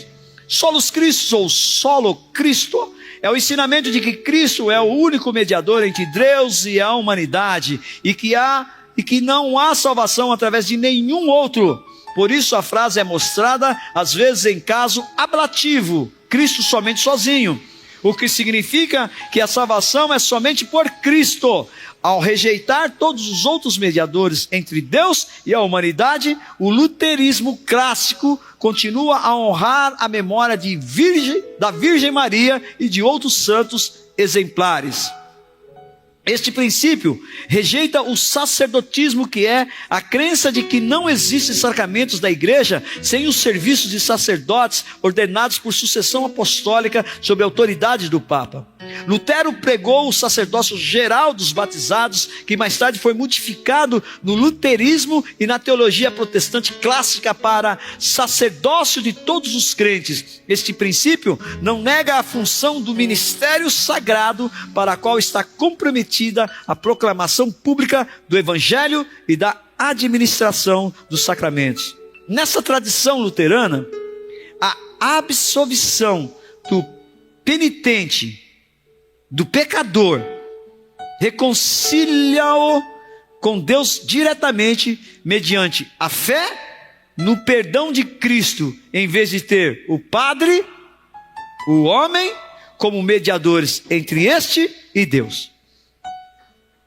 Speaker 1: Solus Christus ou solo Cristo é o ensinamento de que Cristo é o único mediador entre Deus e a humanidade, e que não há salvação através de nenhum outro. Por isso a frase é mostrada às vezes em caso ablativo, Cristo somente sozinho, o que significa que a salvação é somente por Cristo. Ao rejeitar todos os outros mediadores entre Deus e a humanidade, o luterismo clássico continua a honrar a memória da Virgem Maria e de outros santos exemplares. Este princípio rejeita o sacerdotismo, que é a crença de que não existem sacramentos da igreja sem os serviços de sacerdotes ordenados por sucessão apostólica sob a autoridade do Papa. Lutero pregou o sacerdócio geral dos batizados, que mais tarde foi modificado no luterismo e na teologia protestante clássica para sacerdócio de todos os crentes. Este princípio não nega a função do ministério sagrado para a qual está comprometida a proclamação pública do Evangelho e da administração dos sacramentos. Nessa tradição luterana, a absolvição do penitente, do pecador, reconcilia-o com Deus diretamente mediante a fé no perdão de Cristo, em vez de ter o padre, o homem, como mediadores entre este e Deus.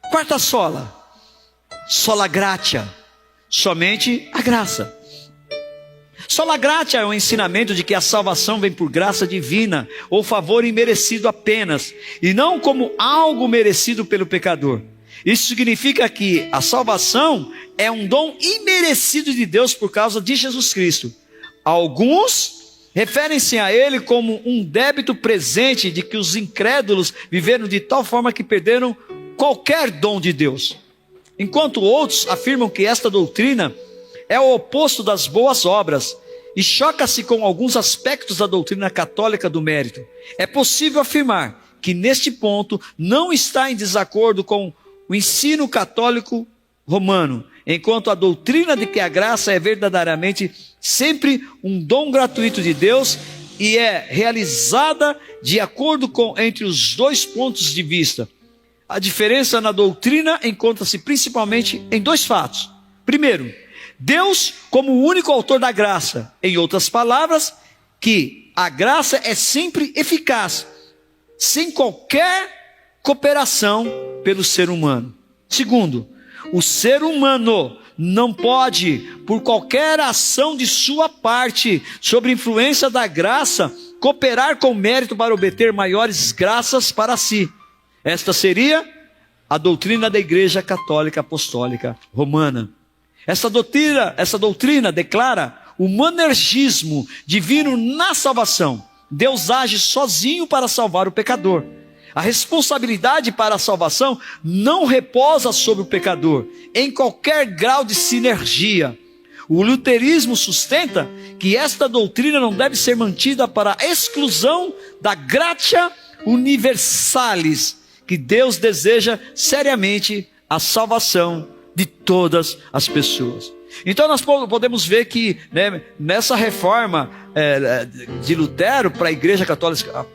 Speaker 1: Quarta sola gratia, somente a graça. Sola gratia é o ensinamento de que a salvação vem por graça divina, ou favor imerecido apenas, e não como algo merecido pelo pecador. Isso significa que a salvação é um dom imerecido de Deus por causa de Jesus Cristo. Alguns referem-se a ele como um débito presente de que os incrédulos viveram de tal forma que perderam qualquer dom de Deus. Enquanto outros afirmam que esta doutrina é o oposto das boas obras e choca-se com alguns aspectos da doutrina católica do mérito. É possível afirmar que neste ponto não está em desacordo com o ensino católico romano, enquanto a doutrina de que a graça é verdadeiramente sempre um dom gratuito de Deus e é realizada de acordo com entre os dois pontos de vista. A diferença na doutrina encontra-se principalmente em dois fatos. Primeiro, Deus como o único autor da graça. Em outras palavras, que a graça é sempre eficaz, sem qualquer cooperação pelo ser humano. Segundo, o ser humano não pode, por qualquer ação de sua parte, sob influência da graça, cooperar com mérito para obter maiores graças para si. Esta seria a doutrina da Igreja Católica Apostólica Romana. Essa doutrina declara o monergismo divino na salvação. Deus age sozinho para salvar o pecador. A responsabilidade para a salvação não repousa sobre o pecador, em qualquer grau de sinergia. O luterismo sustenta que esta doutrina não deve ser mantida para a exclusão da gratia universalis, que Deus deseja seriamente a salvação de todas as pessoas. Então nós podemos ver que, né, nessa reforma de Lutero para a Igreja Católica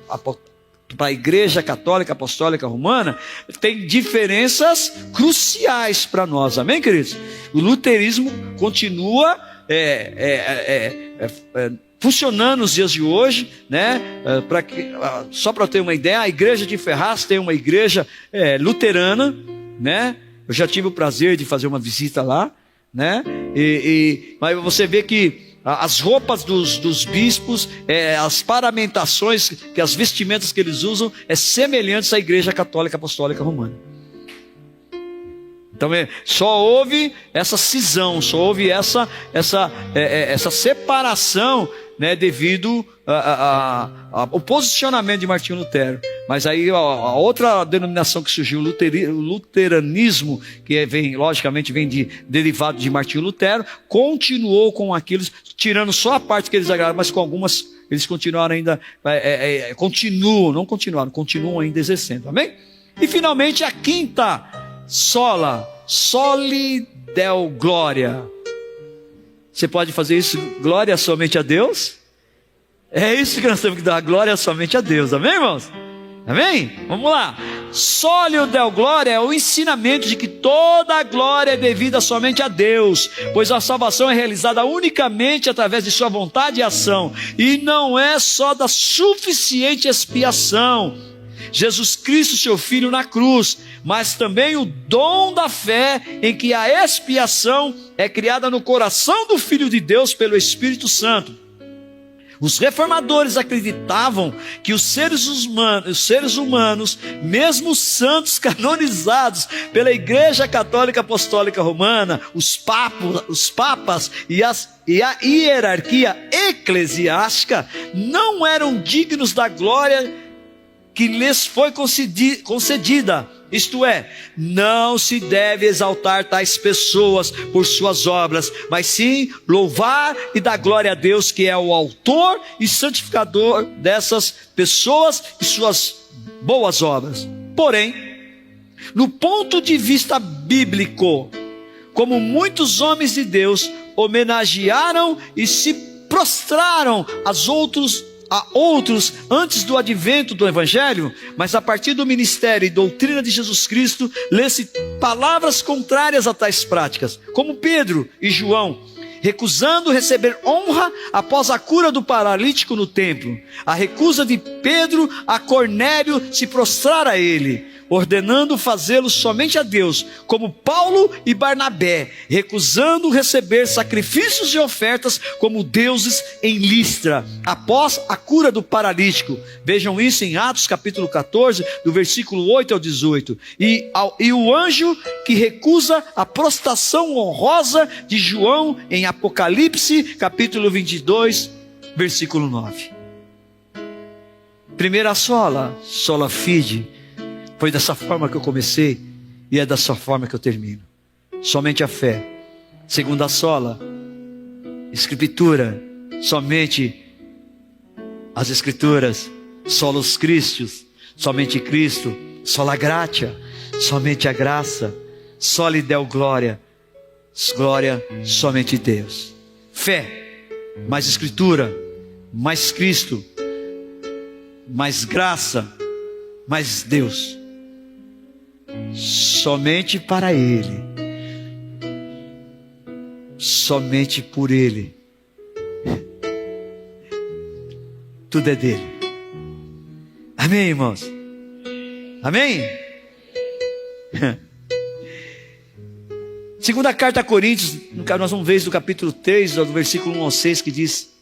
Speaker 1: Apostólica Romana, tem diferenças cruciais para nós, amém, queridos? O luterismo continua funcionando nos dias de hoje, né? Só para ter uma ideia, a igreja de Ferraz tem uma igreja luterana, né? Eu já tive o prazer de fazer uma visita lá, né? Mas você vê que as roupas dos bispos, as paramentações, que as vestimentas que eles usam, semelhantes à Igreja Católica Apostólica Romana. Então só houve essa cisão, só houve essa separação, né, devido ao posicionamento de Martinho Lutero. Mas aí a outra denominação que surgiu, o luteranismo, que logicamente vem derivado de Martinho Lutero, continuou com aquilo, tirando só a parte que eles agradaram, mas com algumas eles continuaram ainda, continuam ainda exercendo, amém? E finalmente a quinta soli deo gloria. Você pode fazer isso, glória somente a Deus? É isso que nós temos que dar, glória somente a Deus, amém, irmãos? Amém? Vamos lá. Soli deo gloria é o ensinamento de que toda a glória é devida somente a Deus, pois a salvação é realizada unicamente através de sua vontade e ação, e não é só da suficiente expiação, Jesus Cristo, seu Filho na cruz, mas também o dom da fé em que a expiação é criada no coração do Filho de Deus pelo Espírito Santo. Os reformadores acreditavam que os seres humanos, mesmo santos canonizados pela Igreja Católica Apostólica Romana, os papas e a hierarquia eclesiástica, não eram dignos da glória que lhes foi concedida. Isto é, não se deve exaltar tais pessoas por suas obras, mas sim louvar e dar glória a Deus, que é o autor e santificador dessas pessoas e suas boas obras. Porém, no ponto de vista bíblico, como muitos homens de Deus homenagearam e se prostraram a outros antes do advento do Evangelho, mas a partir do ministério e doutrina de Jesus Cristo, lê-se palavras contrárias a tais práticas, como Pedro e João, recusando receber honra após a cura do paralítico no templo, a recusa de Pedro a Cornélio se prostrar a ele, ordenando fazê-lo somente a Deus, como Paulo e Barnabé, recusando receber sacrifícios e ofertas como deuses em Listra, após a cura do paralítico. Vejam isso em Atos capítulo 14, do versículo 8 ao 18. E o anjo que recusa a prostração honrosa de João em Apocalipse capítulo 22, versículo 9. Primeira sola fide. Foi dessa forma que eu comecei e é dessa forma que eu termino. Somente a fé. Segunda sola, escritura, somente as escrituras. Solos Christus, somente Cristo. Sola gratia, somente a graça. Soli Deo glória, glória somente Deus. Fé, mais escritura, mais Cristo, mais graça, mais Deus. Somente para Ele, somente por Ele, tudo é dele. Amém, irmãos? Amém? Segunda carta a Coríntios, nós vamos ver isso do capítulo 3, do versículo 1 ao 6, que diz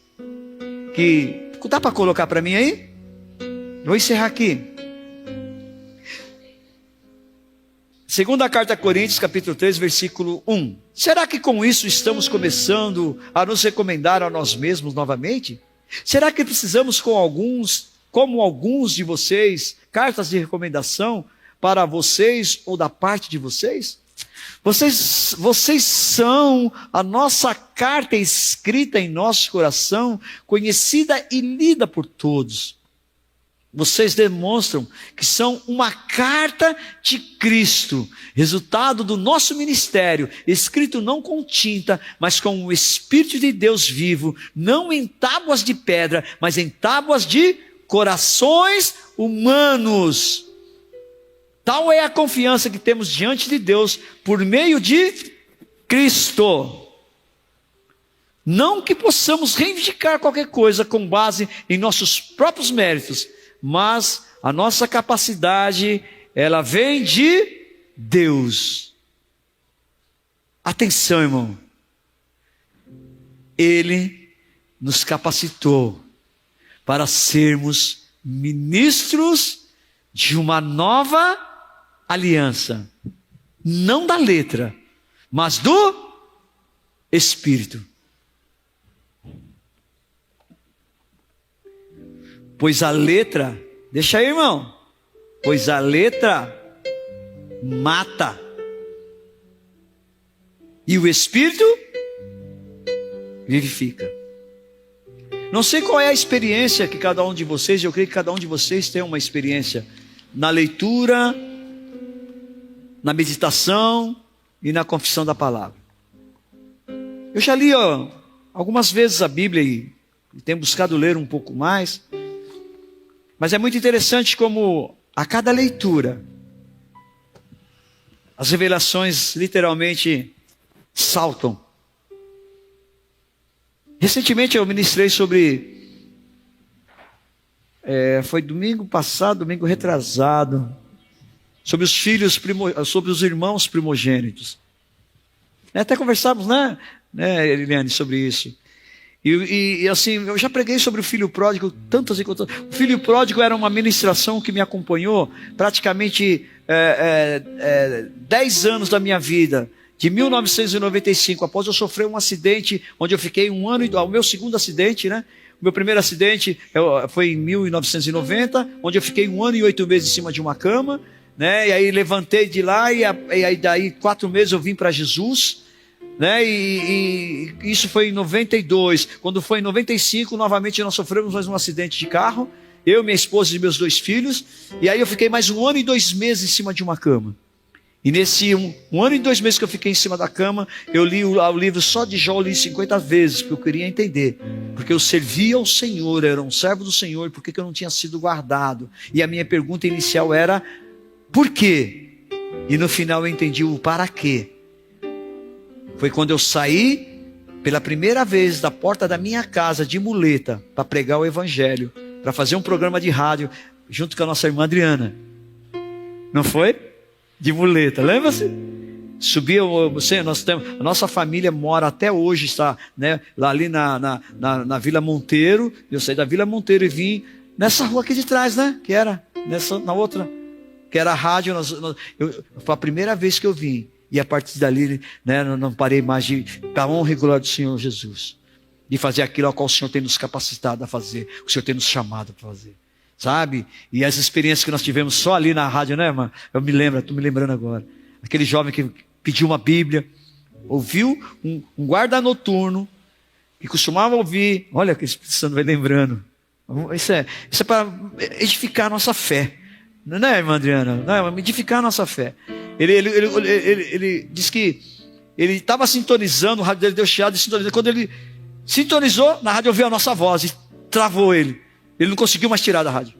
Speaker 1: que, dá para colocar para mim aí? Vou encerrar aqui. Segunda carta a Coríntios, capítulo 3, versículo 1. Será que com isso estamos começando a nos recomendar a nós mesmos novamente? Será que precisamos como alguns de vocês, cartas de recomendação para vocês ou da parte de vocês? Vocês são a nossa carta escrita em nosso coração, conhecida e lida por todos. Vocês demonstram que são uma carta de Cristo, resultado do nosso ministério, escrito não com tinta, mas com o Espírito de Deus vivo, não em tábuas de pedra, mas em tábuas de corações humanos. Tal é a confiança que temos diante de Deus por meio de Cristo. Não que possamos reivindicar qualquer coisa com base em nossos próprios méritos, mas a nossa capacidade, ela vem de Deus. Atenção, irmão. Ele nos capacitou para sermos ministros de uma nova aliança. Não da letra, mas do Espírito. Pois a letra, deixa aí, irmão. Pois a letra mata. E o Espírito vivifica. Não sei qual é a experiência que cada um de vocês, eu creio que cada um de vocês tem uma experiência na leitura, na meditação e na confissão da palavra. Eu já li algumas vezes a Bíblia e tenho buscado ler um pouco mais. Mas é muito interessante como a cada leitura, as revelações literalmente saltam. Recentemente eu ministrei sobre, foi domingo passado, domingo retrasado, sobre sobre os irmãos primogênitos. Até conversávamos, né, Eliane, sobre isso. E assim, eu já preguei sobre o filho pródigo tantas e tantas. O filho pródigo era uma ministração que me acompanhou praticamente 10 anos da minha vida. De 1995, após eu sofrer um acidente, onde eu fiquei um ano, o meu segundo acidente, né? O meu primeiro acidente foi em 1990, onde eu fiquei 1 ano e 8 meses em cima de uma cama, né? E aí levantei de lá, e aí daí 4 meses eu vim para Jesus, né? E isso foi em 92. Quando foi em 95, novamente nós sofremos mais um acidente de carro, eu, minha esposa e meus 2 filhos, e aí eu fiquei mais 1 ano e 2 meses em cima de uma cama. E nesse 1 ano e 2 meses que eu fiquei em cima da cama, eu li o livro só de Jó, eu li 50 vezes, porque eu queria entender. Porque eu servia ao Senhor, eu era um servo do Senhor, por que eu não tinha sido guardado? E a minha pergunta inicial era, por quê? E no final eu entendi o para quê. Foi quando eu saí, pela primeira vez, da porta da minha casa, de muleta, para pregar o Evangelho, para fazer um programa de rádio, junto com a nossa irmã Adriana. Não foi? De muleta, lembra-se? Subia, a nossa família mora até hoje, está, né, lá ali na Vila Monteiro. Eu saí da Vila Monteiro e vim nessa rua aqui de trás, né? Que era na outra, que era a rádio. Foi a primeira vez que eu vim. E a partir dali, né, não parei mais para a honra e glória do Senhor Jesus. De fazer aquilo ao qual o Senhor tem nos capacitado a fazer, o Senhor tem nos chamado para fazer. Sabe? E as experiências que nós tivemos só ali na rádio, né, irmã? Eu me lembro, estou me lembrando agora. Aquele jovem que pediu uma Bíblia, ouviu um guarda noturno, que costumava ouvir, olha que Espírito Santo vai lembrando. Isso é para edificar a nossa fé. Não é, irmã Adriana? Não é, edificar a nossa fé. Ele disse que ele estava sintonizando, o rádio dele deu chiado de sintonizar. Quando ele sintonizou, na rádio ouviu a nossa voz e travou ele. Ele não conseguiu mais tirar da rádio.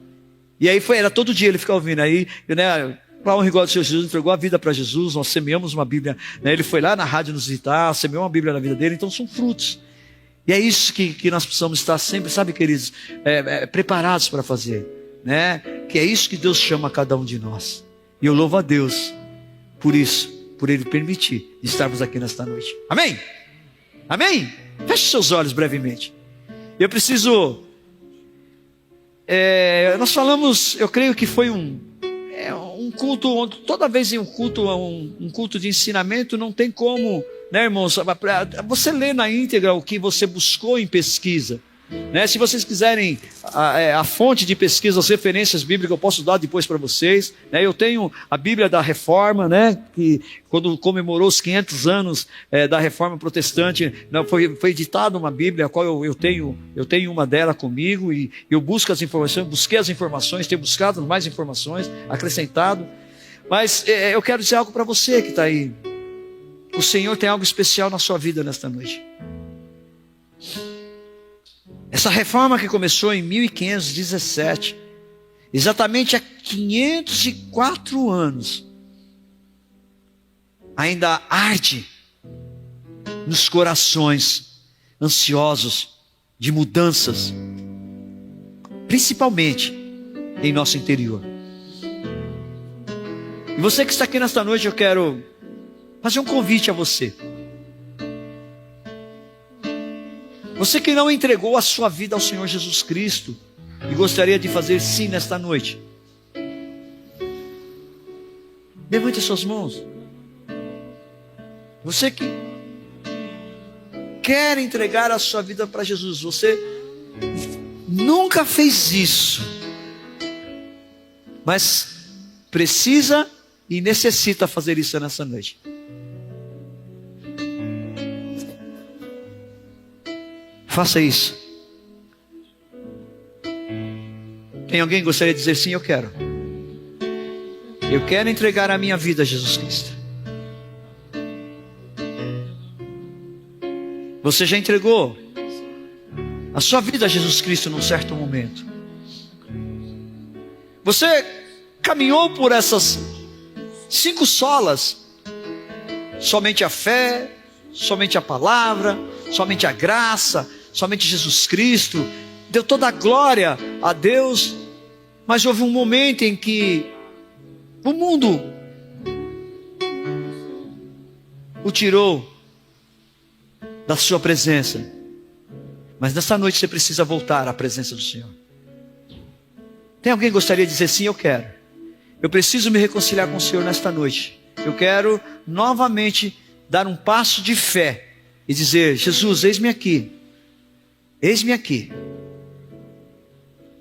Speaker 1: E aí era todo dia ele ficava ouvindo. Aí, né, para honra e glória do Senhor Jesus, entregou a vida para Jesus. Nós semeamos uma Bíblia, né? Ele foi lá na rádio nos visitar, semeou uma Bíblia na vida dele. Então são frutos. E é isso que nós precisamos estar sempre, sabe, queridos, preparados para fazer, né? Que é isso que Deus chama a cada um de nós. E eu louvo a Deus por isso, por Ele permitir estarmos aqui nesta noite. Amém? Amém? Feche seus olhos brevemente. Eu preciso... nós falamos, eu creio que foi um culto, toda vez em um culto de ensinamento, não tem como, né, irmãos, você lê na íntegra o que você buscou em pesquisa, né? Se vocês quiserem a fonte de pesquisa, as referências bíblicas, eu posso dar depois para vocês, né? Eu tenho a Bíblia da Reforma, né? Que quando comemorou os 500 anos da Reforma Protestante, né, foi editada uma Bíblia, a qual eu tenho uma dela comigo, e eu busco as informações, busquei as informações, tenho buscado mais informações, acrescentado. Mas eu quero dizer algo para você que está aí. O Senhor tem algo especial na sua vida nesta noite. Essa reforma que começou em 1517, exatamente há 504 anos, ainda arde nos corações ansiosos de mudanças, principalmente em nosso interior. E você que está aqui nesta noite, eu quero fazer um convite a você. Você que não entregou a sua vida ao Senhor Jesus Cristo e gostaria de fazer sim nesta noite, levante as suas mãos. Você que quer entregar a sua vida para Jesus, você nunca fez isso, mas precisa e necessita fazer isso nessa noite. Faça isso. Tem alguém que gostaria de dizer sim, eu quero. Eu quero entregar a minha vida a Jesus Cristo. Você já entregou a sua vida a Jesus Cristo num certo momento. Você caminhou por essas 5 solas. Somente a fé, somente a palavra, somente a graça, somente Jesus Cristo, deu toda a glória a Deus, mas houve um momento em que o mundo o tirou da sua presença. Mas nessa noite você precisa voltar à presença do Senhor. Tem alguém que gostaria de dizer sim, eu quero. Eu preciso me reconciliar com o Senhor nesta noite. Eu quero novamente dar um passo de fé e dizer: Jesus, eis-me aqui. Eis-me aqui.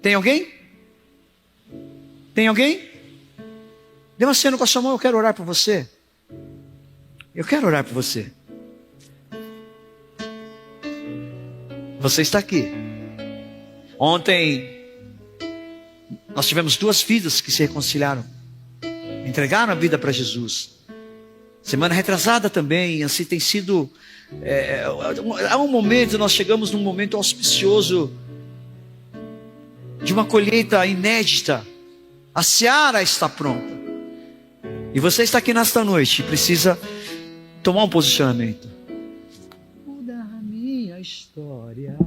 Speaker 1: Tem alguém? Tem alguém? Dê uma cena com a sua mão, eu quero orar por você. Eu quero orar por você. Você está aqui. Ontem nós tivemos 2 vidas que se reconciliaram, entregaram a vida para Jesus. Semana retrasada também, assim tem sido. Há um momento, nós chegamos num momento auspicioso de uma colheita inédita. A seara está pronta. E você está aqui nesta noite e precisa tomar um posicionamento. Muda a minha história.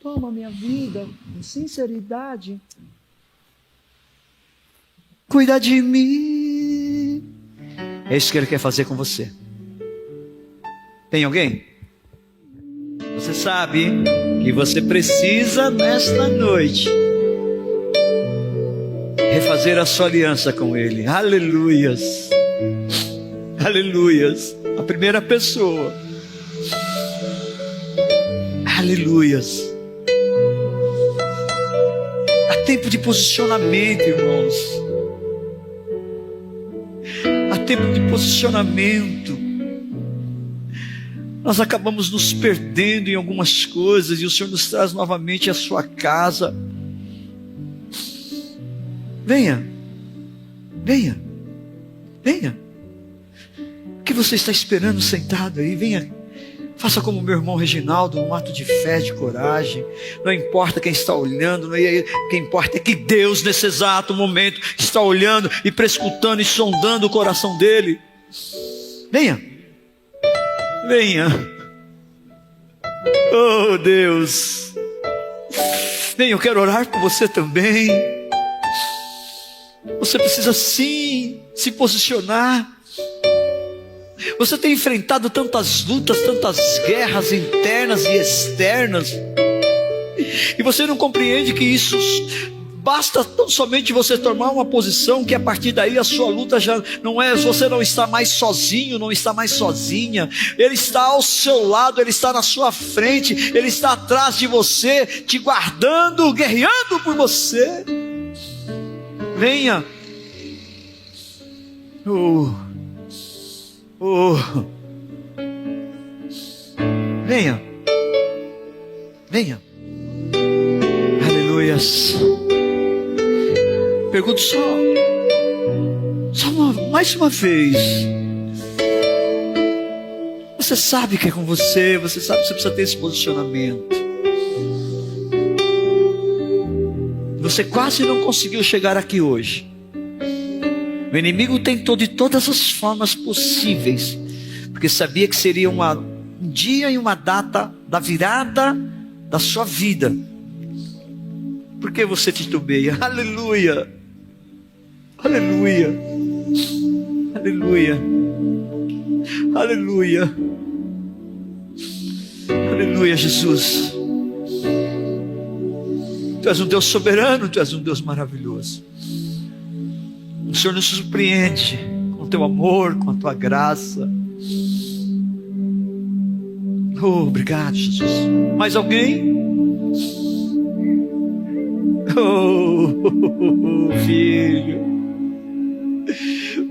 Speaker 1: Toma a minha vida com sinceridade. cuida de mim. É isso que Ele quer fazer com você. Tem alguém? Você sabe que você precisa nesta noite refazer a sua aliança com Ele. Aleluias, aleluias. A primeira pessoa. Aleluias. Há tempo de posicionamento, irmãos. Há tempo de posicionamento. Nós acabamos nos perdendo em algumas coisas e o Senhor nos traz novamente à sua casa. Venha, venha, venha. O que você está esperando sentado aí? Venha, faça como meu irmão Reginaldo, um ato de fé, de coragem. Não importa quem está olhando, o que importa é que Deus nesse exato momento está olhando e prescutando e sondando o coração dele. Venha, venha. Oh Deus, venha, eu quero orar por você também. Você precisa sim se posicionar. Você tem enfrentado tantas lutas, tantas guerras internas e externas, e você não compreende que isso basta tão somente você tomar uma posição, que a partir daí a sua luta já não é, você não está mais sozinho, não está mais sozinha. Ele está ao seu lado, Ele está na sua frente, Ele está atrás de você, te guardando, guerreando por você. Venha. Venha. Venha. Aleluias. Pergunto mais uma vez. Você sabe que é com você, você sabe que você precisa ter esse posicionamento. Você quase não conseguiu chegar aqui hoje. O inimigo tentou de todas as formas possíveis, porque sabia que seria um dia e uma data da virada da sua vida. Por que você titubeia? Aleluia, aleluia, aleluia, aleluia, aleluia, Jesus. Tu és um Deus soberano, Tu és um Deus maravilhoso. O Senhor nos surpreende com o Teu amor, com a Tua graça. Oh, obrigado, Jesus. Mais alguém? Oh, filho.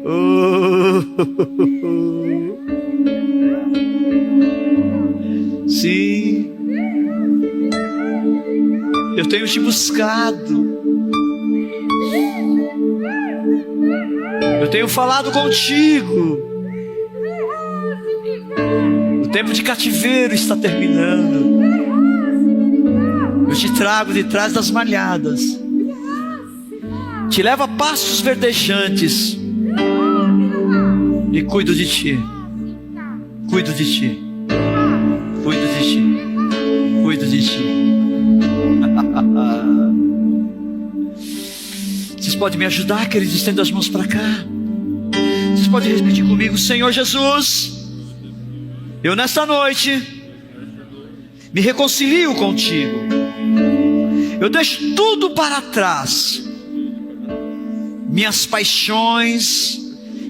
Speaker 1: Oh, sim. Eu tenho te buscado. Eu tenho falado contigo. O tempo de cativeiro está terminando. Eu te trago de trás das malhadas. Te levo a pastos verdejantes. E cuido de ti. Cuido de ti. Cuido de ti. Cuido de ti. Vocês podem me ajudar, queridos? Estenda as mãos para cá. Vocês podem repetir comigo: Senhor Jesus, eu nesta noite me reconcilio contigo. Eu deixo tudo para trás. Minhas paixões,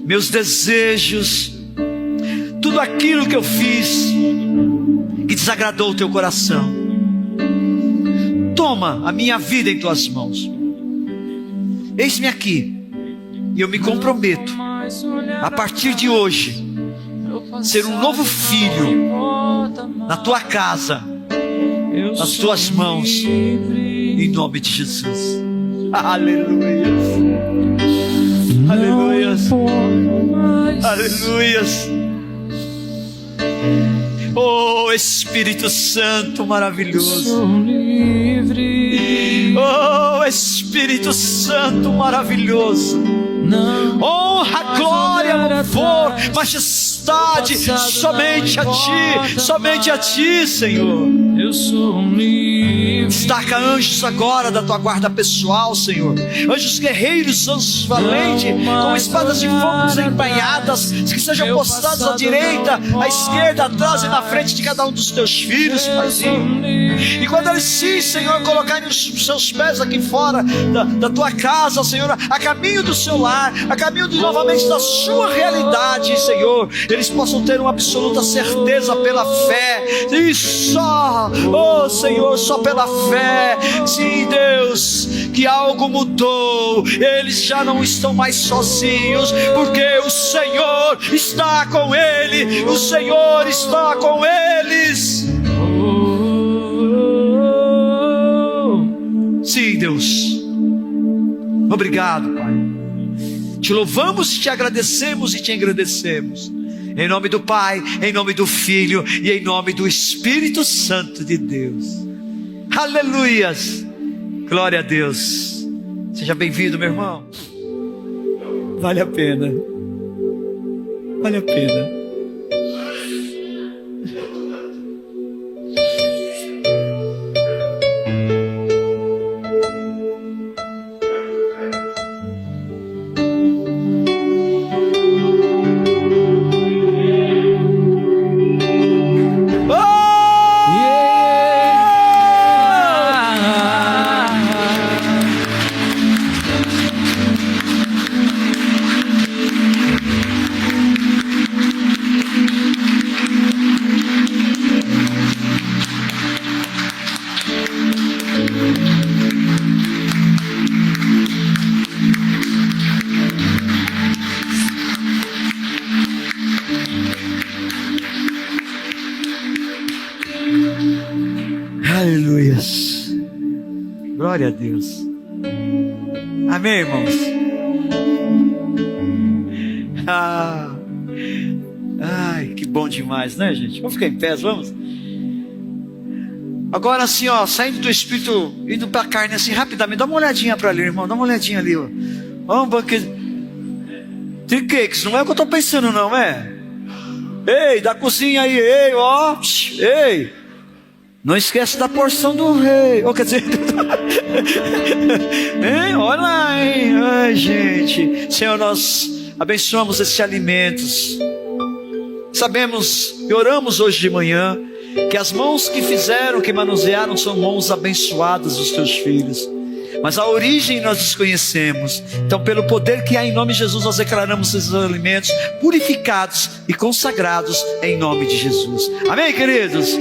Speaker 1: meus desejos, tudo aquilo que eu fiz que desagradou o teu coração. Toma a minha vida em tuas mãos. Eis-me aqui, e eu me comprometo, a partir de hoje, ser um novo filho na tua casa, nas tuas mãos, em nome de Jesus. Aleluia, aleluia, aleluia. Oh, Espírito Santo maravilhoso. Oh, Espírito Santo maravilhoso. Honra, glória, louvor, majestade, somente a ti, Senhor.
Speaker 2: Eu sou livre.
Speaker 1: Destaca anjos agora da tua guarda pessoal, Senhor. Anjos guerreiros, anjos valentes, com espadas de fogo desembainhadas, que sejam postados à direita, à esquerda, atrás e na frente de cada um dos teus filhos, Paizinho. E quando eles sim, Senhor, colocarem os seus pés aqui fora da tua casa, Senhor, a caminho do seu lar, a caminho novamente da sua realidade, Senhor, eles possam ter uma absoluta certeza pela fé, e só, oh Senhor, só pela fé, sim, Deus, que algo mudou, eles já não estão mais sozinhos, porque o Senhor está com ele, o Senhor está com eles. Sim, Deus, obrigado, Pai. Te louvamos, te agradecemos e te engrandecemos. Em nome do Pai, em nome do Filho e em nome do Espírito Santo de Deus. Aleluias. Glória a Deus. Seja bem-vindo, meu irmão. Vale a pena. Vale a pena. Aleluias. Glória a Deus. Amém, irmãos? Ai, que bom demais, né, gente? Vamos ficar em pé, vamos? Agora assim, ó, saindo do Espírito, indo para a carne assim, rapidamente. Dá uma olhadinha para ali, irmão. Dá uma olhadinha ali, ó. Ó, um banquete. Triqueques, não é o que eu estou pensando, não, é? Ei, da cozinha aí, ei, ó. Ei. Não esquece da porção do rei. Quer dizer, hein? Olha lá, hein? Ai, gente. Senhor, nós abençoamos esses alimentos. Sabemos e oramos hoje de manhã que as mãos que fizeram, que manusearam, são mãos abençoadas dos teus filhos. Mas a origem nós desconhecemos. Então, pelo poder que há em nome de Jesus, nós declaramos esses alimentos purificados e consagrados em nome de Jesus. Amém, queridos?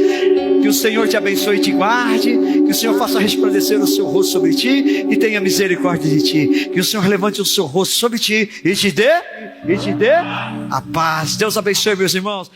Speaker 1: Que o Senhor te abençoe e te guarde. Que o Senhor faça resplandecer o seu rosto sobre ti e tenha misericórdia de ti. Que o Senhor levante o seu rosto sobre ti e te dê a paz. Deus abençoe, meus irmãos.